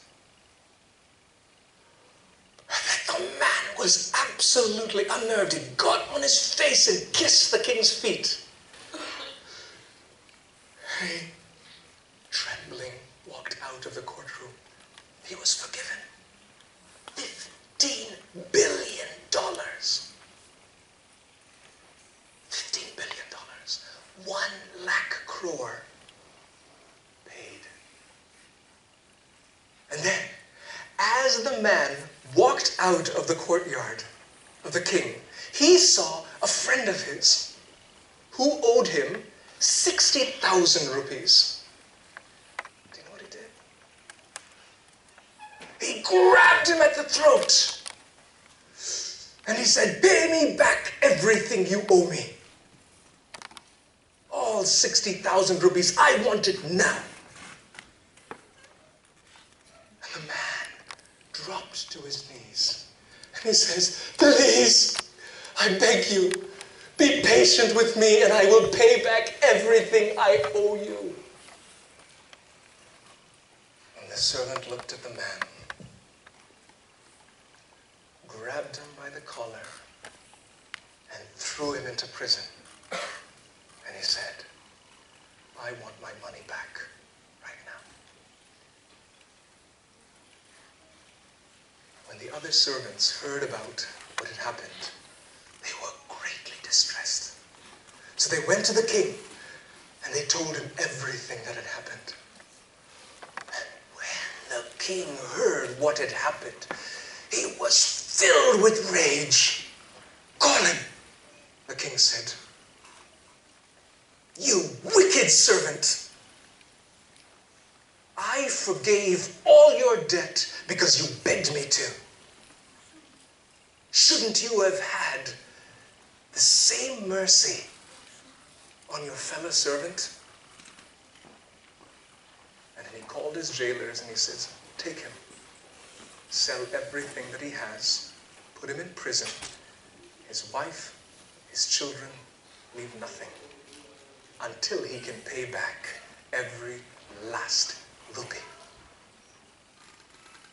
A: The man was absolutely unnerved. He got on his face and kissed the king's feet. He, trembling, walked out of the courtroom. He was forgiven. $15 billion. for paid. And then, as the man walked out of the courtyard of the king, he saw a friend of his who owed him 60,000 rupees. Do you know what he did? He grabbed him at the throat and he said, "Pay me back everything you owe me. All 60,000 rupees, I want it now." And the man dropped to his knees and he says, "Please, I beg you, be patient with me and I will pay back everything I owe you." And the servant looked at the man, grabbed him by the collar, and threw him into prison. And he said, "I want my money back right now." When the other servants heard about what had happened, they were greatly distressed. So they went to the king and they told him everything that had happened. And when the king heard what had happened, he was filled with rage. "Call him," the king said. "You wicked servant! I forgave all your debt because you begged me to. Shouldn't you have had the same mercy on your fellow servant?" And then he called his jailers and he says, "Take him, sell everything that he has, put him in prison, his wife, his children, leave nothing, until he can pay back every last rupee."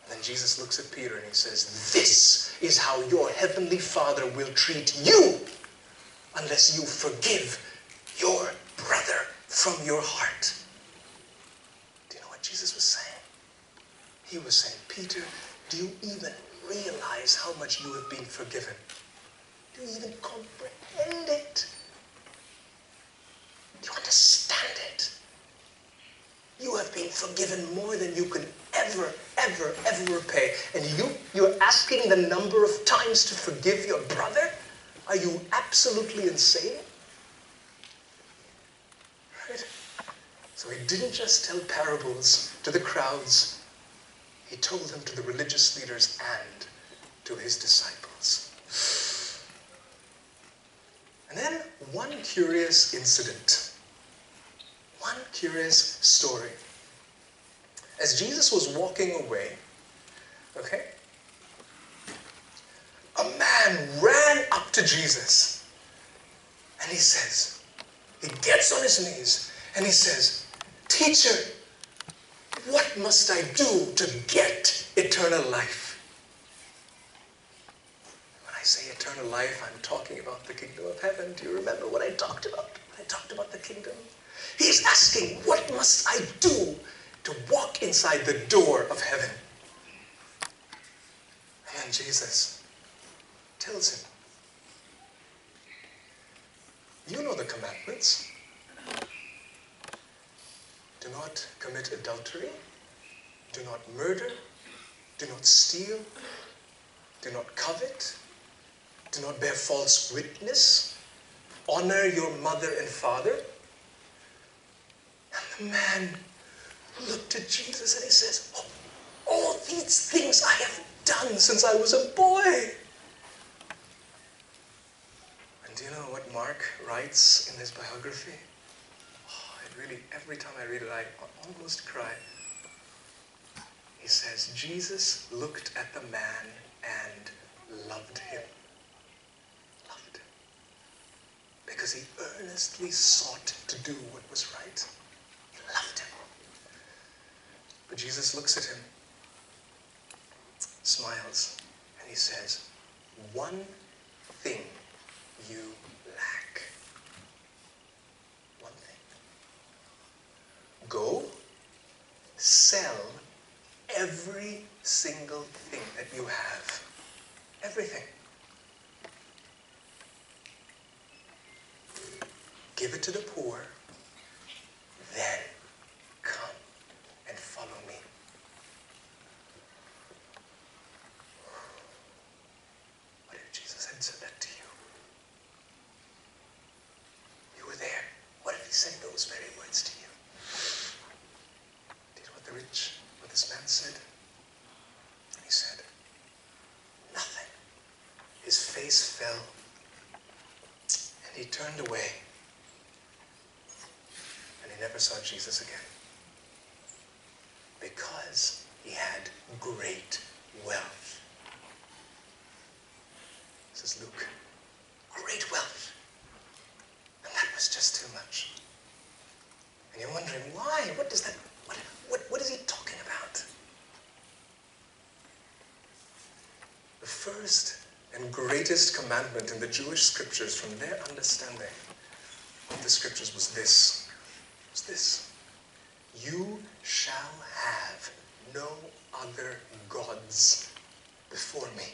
A: And then Jesus looks at Peter and he says, "This is how your heavenly Father will treat you unless you forgive your brother from your heart." Do you know what Jesus was saying? He was saying, "Peter, do you even realize how much you have been forgiven? Do you even comprehend it? Do you understand it? You have been forgiven more than you can ever repay. And you're asking the number of times to forgive your brother? Are you absolutely insane?" Right? So he didn't just tell parables to the crowds. He told them to the religious leaders and to his disciples. And then one curious incident, one curious story. As Jesus was walking away, okay, a man ran up to Jesus and he gets on his knees and he says, "Teacher, what must I do to get eternal life?" When I say eternal life, I'm talking about the kingdom of heaven. Do you remember what I talked about? I talked about the kingdom. He's asking, what must I do to walk inside the door of heaven? And then Jesus tells him, "You know the commandments. Do not commit adultery. Do not murder. Do not steal. Do not covet. Do not bear false witness. Honor your mother and father." And the man looked at Jesus and he says, "Oh, all these things I have done since I was a boy." And do you know what Mark writes in his biography? Every time I read it, I almost cry. He says, Jesus looked at the man and loved him. Loved him. Because he earnestly sought to do what was right. He loved him. But Jesus looks at him, smiles, and he says, "One thing you lack." One thing. Go, sell every single thing that you have. Everything. Give it to the poor. those very words to you. Did what this man said? And he said, nothing. His face fell, and he turned away, and he never saw Jesus again. Because he had great wealth. This is Luke. Great wealth. And that was just too much. And you're wondering, why? What does that, what is he talking about? The first and greatest commandment in the Jewish scriptures, from their understanding of the scriptures, was this. You shall have no other gods before me.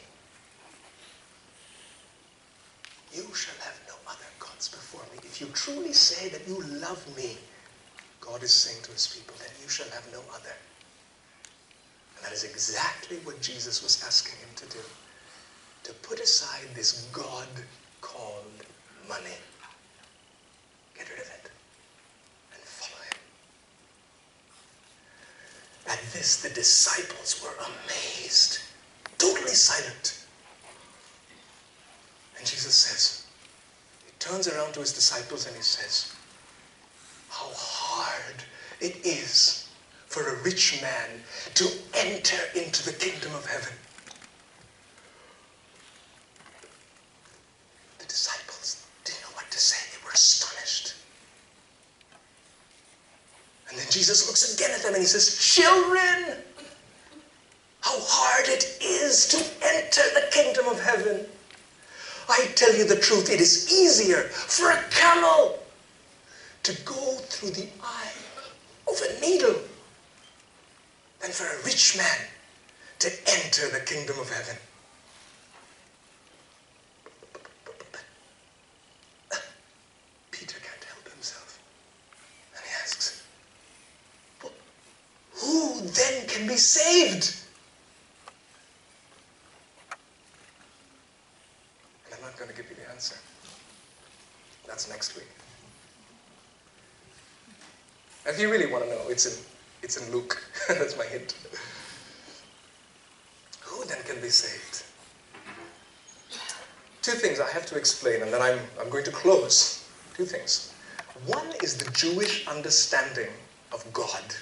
A: You shall have no other gods before me. If you truly say that you love me, God is saying to his people that you shall have no other. And that is exactly what Jesus was asking him to do. To put aside this God called money. Get rid of it and follow him. At this, the disciples were amazed, totally silent. And Jesus says, he turns around to his disciples and he says, how hard it is for a rich man to enter into the kingdom of heaven. The disciples didn't know what to say. They were astonished. And then Jesus looks again at them and he says, children, how hard it is to enter the kingdom of heaven. I tell you the truth, it is easier for a camel to go through the eye of a needle than for a rich man to enter the kingdom of heaven. But Peter can't help himself. And he asks, well, who then can be saved? And I'm not going to give you the answer. That's next week. If you really want to know, it's in Luke. That's my hint. Who then can be saved? Two things I have to explain, and then I'm going to close. Two things. One is the Jewish understanding of God.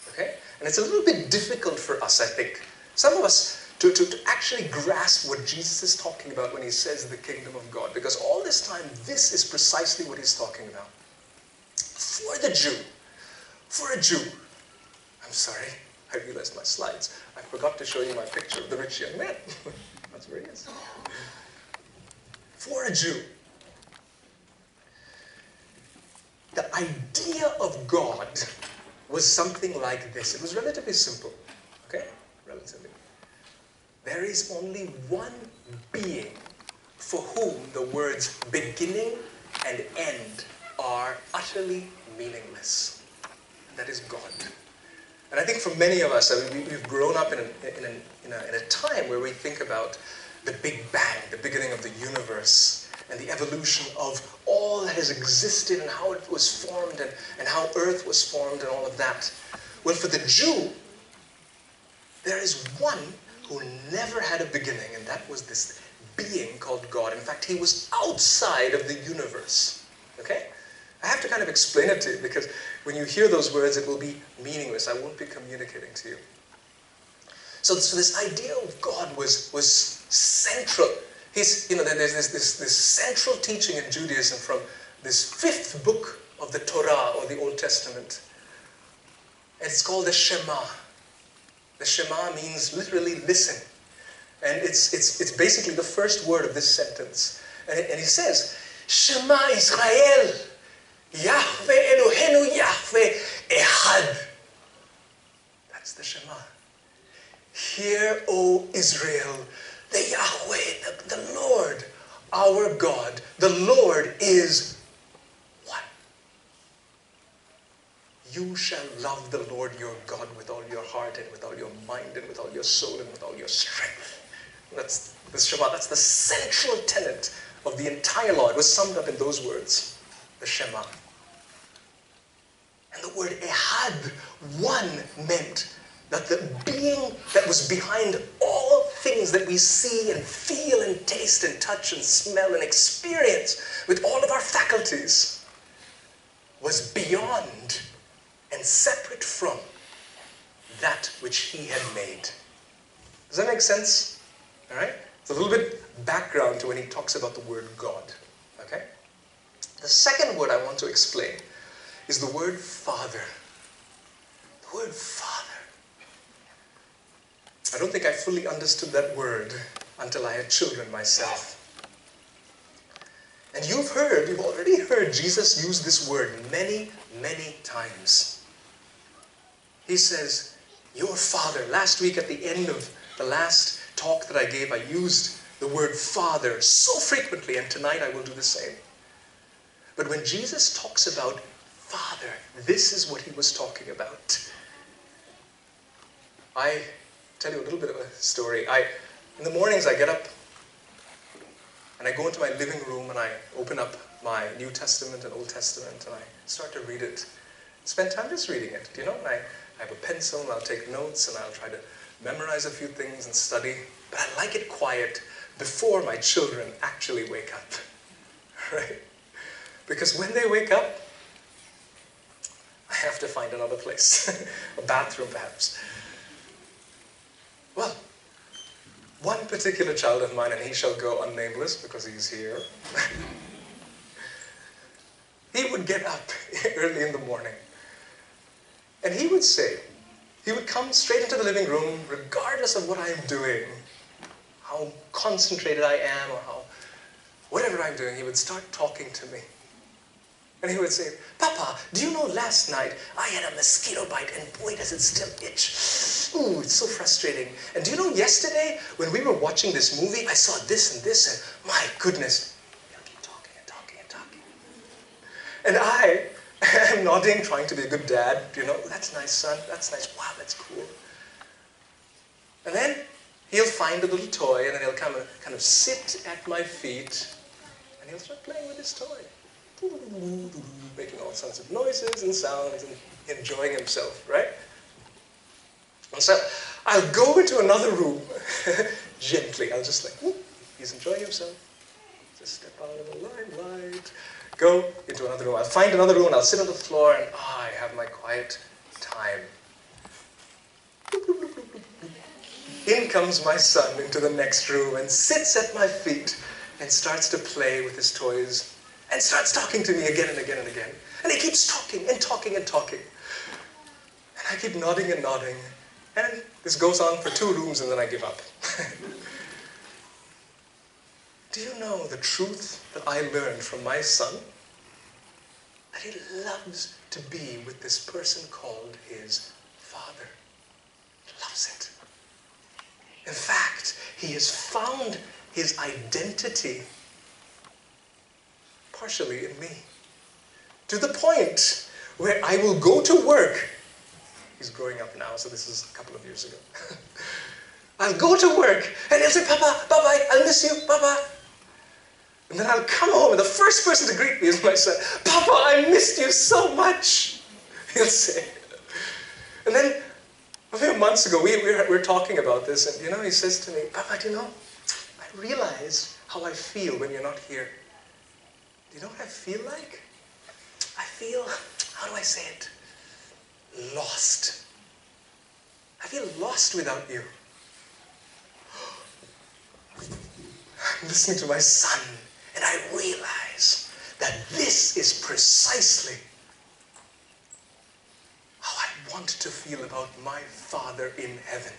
A: Okay? And it's a little bit difficult for us, I think. Some of us, to actually grasp what Jesus is talking about when he says the kingdom of God. Because all this time, this is precisely what he's talking about. For a Jew, I'm sorry, I realized my slides. I forgot to show you my picture of the rich young man. That's where he is. For a Jew, the idea of God was something like this. It was relatively simple, okay? Relatively. There is only one being for whom the words beginning and end are utterly meaningless. And that is God. And I think for many of us, I mean, we've grown up in a time where we think about the Big Bang, the beginning of the universe, and the evolution of all that has existed and how it was formed and how Earth was formed and all of that. Well, for the Jew, there is one who never had a beginning, and that was this being called God. In fact, he was outside of the universe. Okay? I have to kind of explain it to you, because when you hear those words, it will be meaningless. I won't be communicating to you. So this idea of God was central. There's this central teaching in Judaism from this 5th book of the Torah, or the Old Testament. And it's called the Shema. The Shema means literally listen. And it's basically the first word of this sentence. And he says, Shema Israel, Yahweh Eloheinu Yahweh Ehad. That's the Shema. Hear, O Israel, the Yahweh, the Lord, our God, the Lord is one. You shall love the Lord your God with all your heart and with all your mind and with all your soul and with all your strength. That's the Shema. That's the central tenet of the entire law. It was summed up in those words, the Shema. the word ehad, one, meant that the being that was behind all things that we see and feel and taste and touch and smell and experience with all of our faculties was beyond and separate from that which he had made. Does that make sense? All right? It's a little bit background to when he talks about the word God. Okay? The second word I want to explain is the word Father. The word Father. I don't think I fully understood that word until I had children myself. And you've already heard Jesus use this word many, many times. He says, your Father. Last week at the end of the last talk that I gave, I used the word Father so frequently, and tonight I will do the same. But when Jesus talks about Father, this is what he was talking about. I tell you a little bit of a story. In the mornings I get up and I go into my living room and I open up my New Testament and Old Testament and I start to read it. Spend time just reading it, you know? And I have a pencil and I'll take notes and I'll try to memorize a few things and study. But I like it quiet before my children actually wake up, right? Because when they wake up, I have to find another place, a bathroom perhaps. Well, one particular child of mine, and he shall go unnameless because he's here, he would get up early in the morning and he would come straight into the living room regardless of what I'm doing, how concentrated I am or whatever I'm doing, he would start talking to me. And he would say, Papa, do you know last night I had a mosquito bite and boy does it still itch. Ooh, it's so frustrating. And do you know yesterday when we were watching this movie, I saw this and this and my goodness. He'll keep talking and talking and talking. And I am nodding, trying to be a good dad. You know, that's nice, son. That's nice. Wow, that's cool. And then he'll find a little toy and then he'll come and kind of sit at my feet and he'll start playing with his toy. Making all sorts of noises and sounds and enjoying himself, right? And so I'll go into another room gently. I'll just like, whoop, he's enjoying himself. Just step out of the limelight. Go into another room. I'll find another room and I'll sit on the floor and I have my quiet time. In comes my son into the next room and sits at my feet and starts to play with his toys and starts talking to me again and again and again. And he keeps talking and talking and talking. And I keep nodding and nodding. And this goes on for 2 rooms and then I give up. Do you know the truth that I learned from my son? That he loves to be with this person called his father. He loves it. In fact, he has found his identity partially in me. To the point where I will go to work. He's growing up now, so this is a couple of years ago. I'll go to work and he'll say, Papa, bye-bye, I'll miss you, Papa. And then I'll come home and the first person to greet me is my son. Papa, I missed you so much, he'll say. And then a few months ago, we were talking about this and he says to me, Papa, do you know, I realize how I feel when you're not here. Do you know what I feel like? I feel, how do I say it? Lost. I feel lost without you. I'm listening to my son, and I realize that this is precisely how I want to feel about my Father in heaven,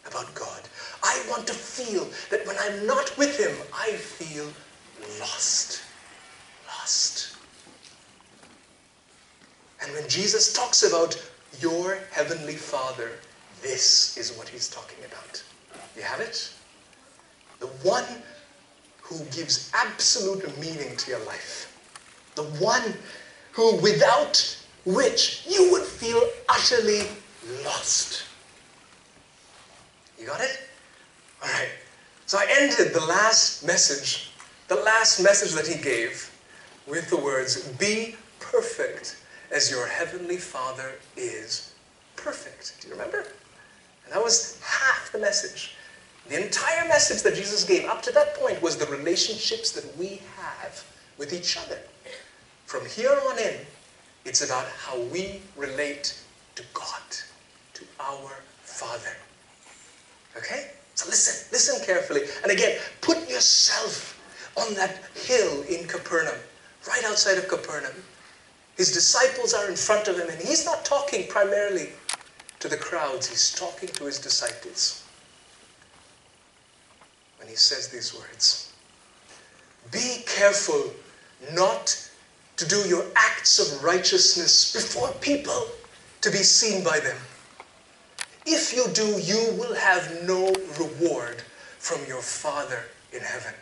A: about God. I want to feel that when I'm not with him, I feel lost. Lost. And when Jesus talks about your heavenly Father, this is what he's talking about. You have it? The one who gives absolute meaning to your life. The one who, without which you would feel utterly lost. You got it? All right. So I ended the last message that he gave with the words, be perfect as your heavenly Father is perfect. Do you remember? And that was half the message. The entire message that Jesus gave up to that point was the relationships that we have with each other. From here on in, it's about how we relate to God, to our Father. Okay? So listen carefully. And again, put yourself on that hill in Capernaum, right outside of Capernaum. His disciples are in front of him, and he's not talking primarily to the crowds. He's talking to his disciples. When he says these words, "Be careful not to do your acts of righteousness before people to be seen by them. If you do, you will have no reward from your Father in heaven.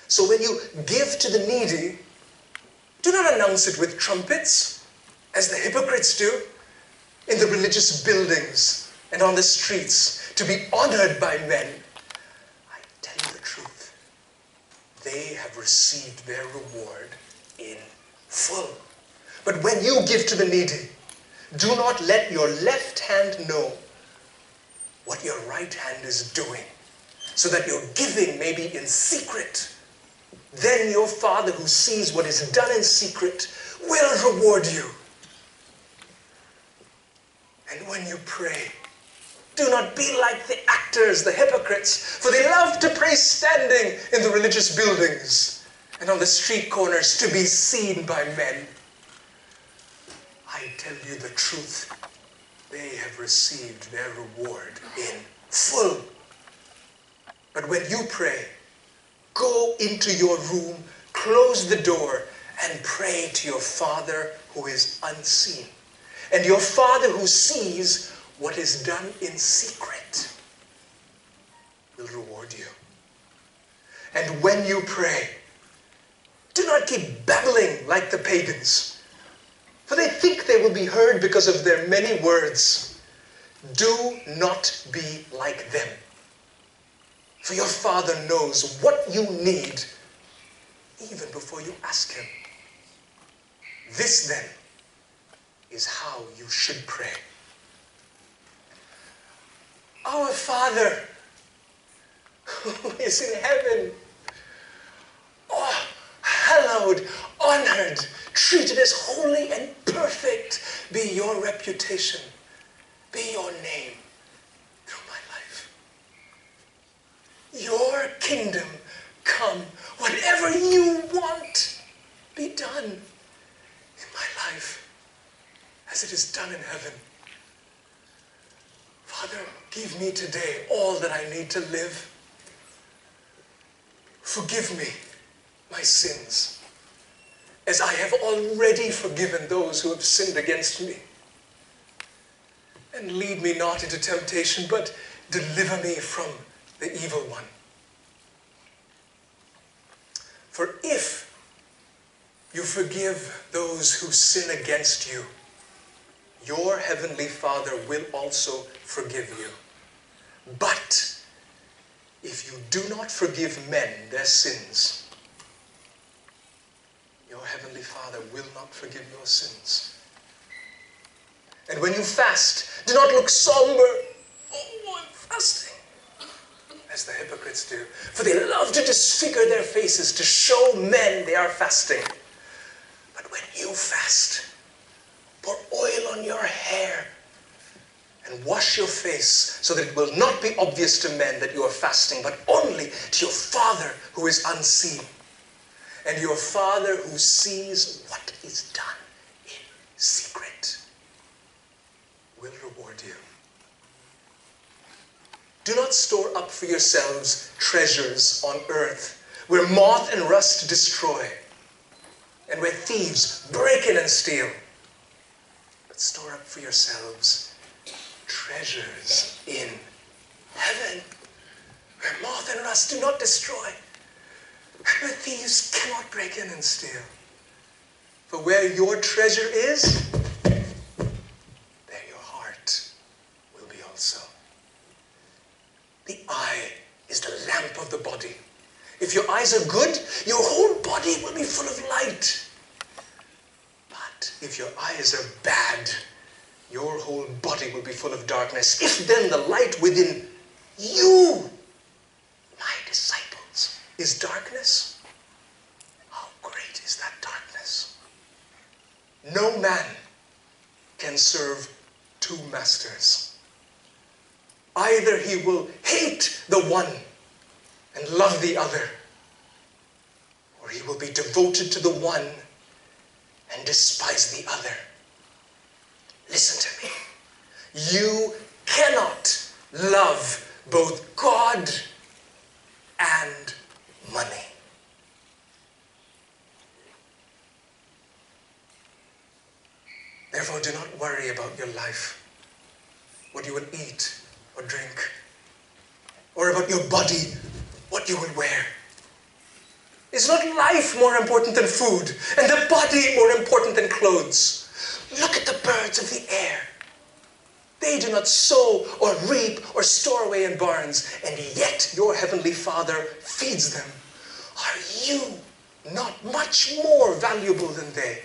A: So when you give to the needy, do not announce it with trumpets, as the hypocrites do, in the religious buildings and on the streets, to be honored by men. I tell you the truth, they have received their reward in full. But when you give to the needy, do not let your left hand know what your right hand is doing, so that your giving may be in secret. Then your Father who sees what is done in secret will reward you. And when you pray, do not be like the actors, the hypocrites, for they love to pray standing in the religious buildings and on the street corners to be seen by men. I tell you the truth, they have received their reward in full. But when you pray, go into your room, close the door, and pray to your Father who is unseen. And your Father who sees what is done in secret will reward you. And when you pray, do not keep babbling like the pagans, for they think they will be heard because of their many words. Do not be like them, for your Father knows what you need even before you ask Him. This then is how you should pray. Our Father who is in heaven, oh, hallowed, honored, treated as holy and perfect be your reputation, be your name through my life. Your kingdom come, whatever you want be done in my life as it is done in heaven. Father, give me today all that I need to live. Forgive me my sins, as I have already forgiven those who have sinned against me. And lead me not into temptation, but deliver me from the evil one. For if you forgive those who sin against you, your heavenly Father will also forgive you. But if you do not forgive men their sins, your heavenly Father will not forgive your sins. And when you fast, do not look somber. Oh, I'm fasting, as the hypocrites do, for they love to disfigure their faces to show men they are fasting. But when you fast, pour oil on your hair and wash your face, so that it will not be obvious to men that you are fasting, but only to your Father who is unseen. And your Father who sees what is done in secret will reward you. Do not store up for yourselves treasures on earth, where moth and rust destroy, and where thieves break in and steal. But store up for yourselves treasures in heaven, where moth and rust do not destroy, and where thieves cannot break in and steal. For where your treasure is, there your heart will be also. The eye is the lamp of the body. If your eyes are good, your whole body will be full of light. But if if your eyes are bad, your whole body will be full of darkness. If then the light within you, my disciples, is darkness, how great is that darkness? No man can serve two masters. Either he will hate the one and love the other, or he will be devoted to the one and despise the other. Listen to me. You cannot love both God and money. Therefore, do not worry about your life, what you will eat or drink, or about your body, what you will wear. Is not life more important than food, and the body more important than clothes? Look at the birds of the air. They do not sow or reap or store away in barns, and yet your heavenly Father feeds them. Are you not much more valuable than they?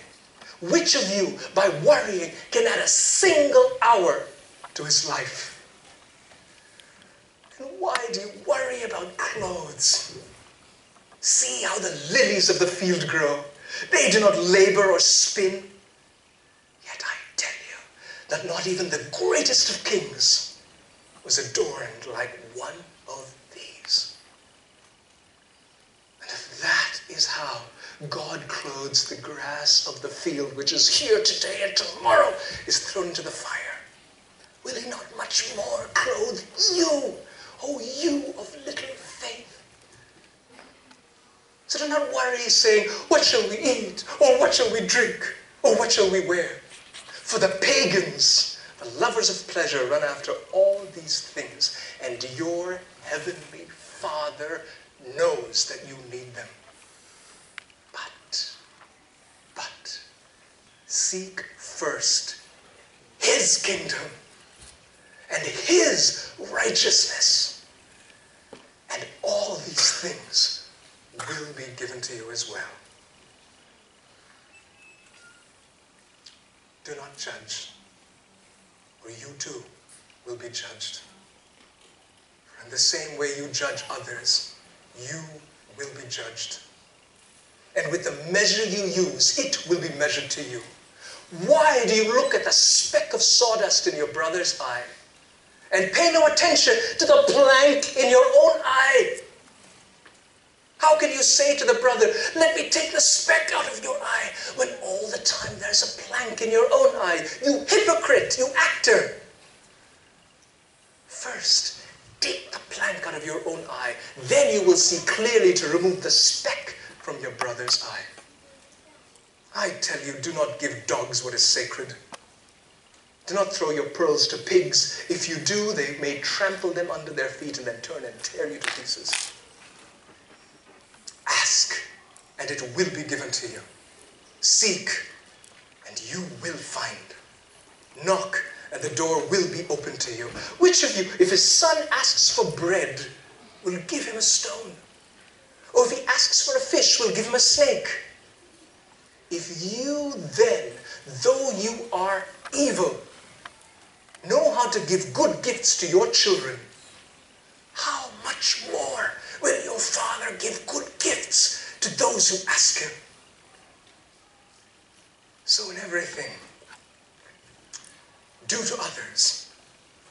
A: Which of you, by worrying, can add a single hour to his life? And why do you worry about clothes? See how the lilies of the field grow. They do not labor or spin. Yet I tell you that not even the greatest of kings was adorned like one of these. And if that is how God clothes the grass of the field, which is here today and tomorrow is thrown into the fire, will he not much more clothe you, O you of little faith? So do not worry, saying, what shall we eat? Or what shall we drink? Or what shall we wear? For the pagans, the lovers of pleasure, run after all these things, and your heavenly Father knows that you need them. But seek first his kingdom and his righteousness, and all these things will be given to you as well. Do not judge, or you too will be judged. For in the same way you judge others, you will be judged. And with the measure you use, it will be measured to you. Why do you look at the speck of sawdust in your brother's eye and pay no attention to the plank in your own eye? How can you say to the brother, let me take the speck out of your eye, when all the time there's a plank in your own eye? You hypocrite, you actor. First, take the plank out of your own eye. Then you will see clearly to remove the speck from your brother's eye. I tell you, do not give dogs what is sacred. Do not throw your pearls to pigs. If you do, they may trample them under their feet and then turn and tear you to pieces. Ask, and it will be given to you. Seek, and you will find. Knock, and the door will be opened to you. Which of you, if his son asks for bread, will give him a stone? Or if he asks for a fish, will give him a snake? If you then, though you are evil, know how to give good gifts to your children, how much more will your Father give good gifts to those who ask him? So in everything, do to others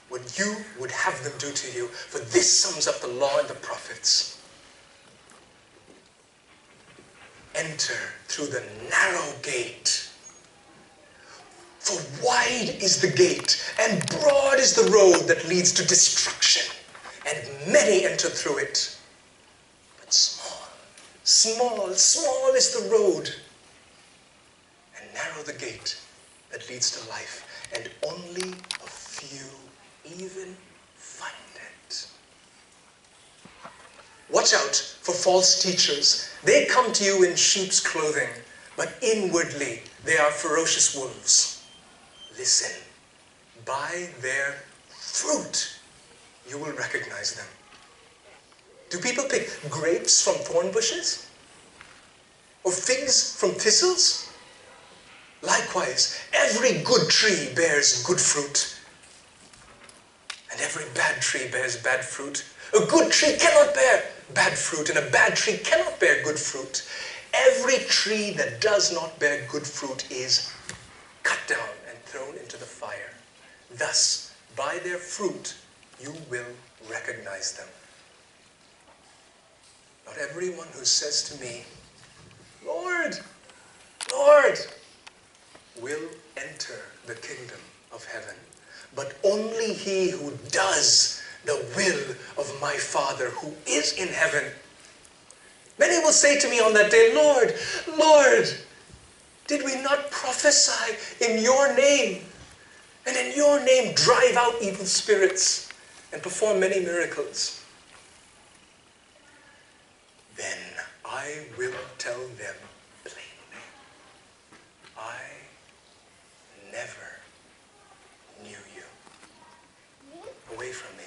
A: what you would have them do to you, for this sums up the law and the prophets. Enter through the narrow gate. For wide is the gate, and broad is the road that leads to destruction, and many enter through it. But small is the road, and narrow the gate that leads to life, and only a few even find it. Watch out for false teachers. They come to you in sheep's clothing, but inwardly they are ferocious wolves. Listen, by their fruit you will recognize them. Do people pick grapes from thorn bushes? Or figs from thistles? Likewise, every good tree bears good fruit, and every bad tree bears bad fruit. A good tree cannot bear bad fruit, and a bad tree cannot bear good fruit. Every tree that does not bear good fruit is cut down and thrown into the fire. Thus, by their fruit, you will recognize them. Not everyone who says to me, Lord, Lord, will enter the kingdom of heaven, but only he who does the will of my Father who is in heaven. Many will say to me on that day, Lord, Lord, did we not prophesy in your name, and in your name drive out evil spirits and perform many miracles? Then I will tell them plainly, I never knew you. Away from me,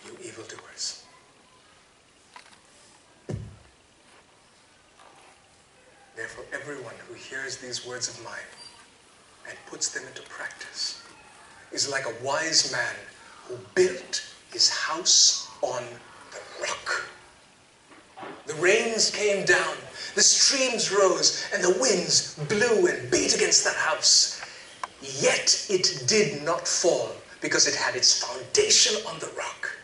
A: you evildoers. Therefore, everyone who hears these words of mine and puts them into practice is like a wise man who built his house on the rock. The rains came down, the streams rose, and the winds blew and beat against that house. Yet it did not fall, because it had its foundation on the rock.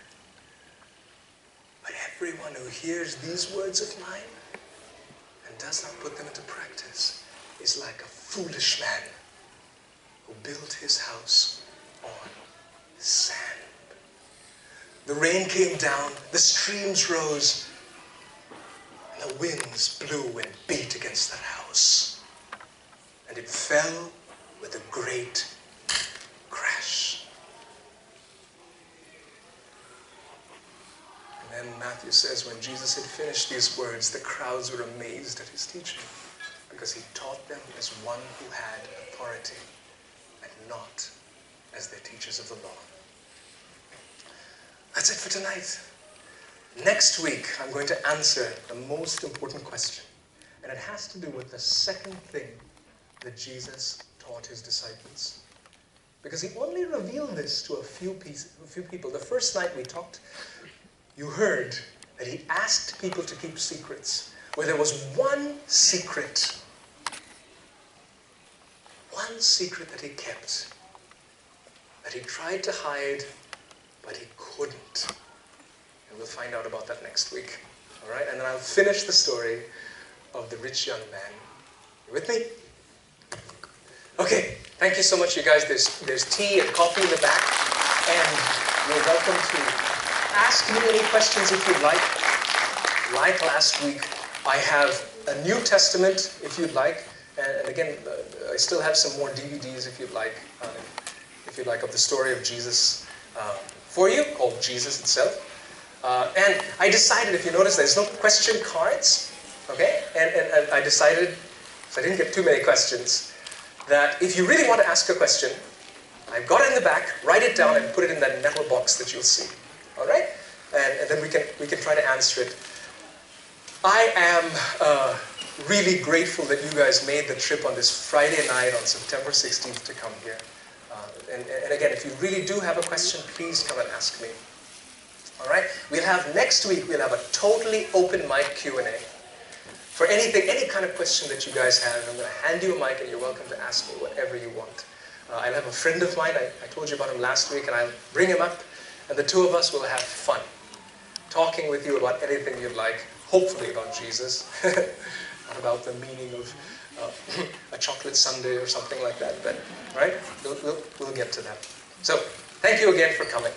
A: But everyone who hears these words of mine and does not put them into practice is like a foolish man who built his house on sand. The rain came down, the streams rose, and the winds blew and beat against that house. And it fell with a great crash. And then Matthew says, when Jesus had finished these words, the crowds were amazed at his teaching, because he taught them as one who had authority and not as their teachers of the law. That's it for tonight. Next week, I'm going to answer the most important question, and it has to do with the second thing that Jesus taught his disciples. Because he only revealed this to a few people. The first night we talked, you heard that he asked people to keep secrets, where there was one secret that he kept, that he tried to hide, but he couldn't. And we'll find out about that next week. All right? And then I'll finish the story of the rich young man. You with me? Okay. Thank you so much, you guys. There's tea and coffee in the back. And you're welcome to ask me any questions if you'd like. Like last week, I have a New Testament, if you'd like. And again, I still have some more DVDs, if you'd like, of the story of Jesus for you, called Jesus Itself. And I decided, if you notice, there's no question cards, okay? And I decided, so I didn't get too many questions, that if you really want to ask a question, I've got it in the back, write it down and put it in that metal box that you'll see, all right? And then we can try to answer it. I am really grateful that you guys made the trip on this Friday night on September 16th to come here. And again, if you really do have a question, please come and ask me. All right? Next week, we'll have a totally open mic Q&A. For anything, any kind of question that you guys have, I'm going to hand you a mic and you're welcome to ask me whatever you want. I'll have a friend of mine, I told you about him last week, and I'll bring him up, and the two of us will have fun, talking with you about anything you'd like, hopefully about Jesus, not about the meaning of a chocolate sundae or something like that, but right? We'll get to that. So, thank you again for coming.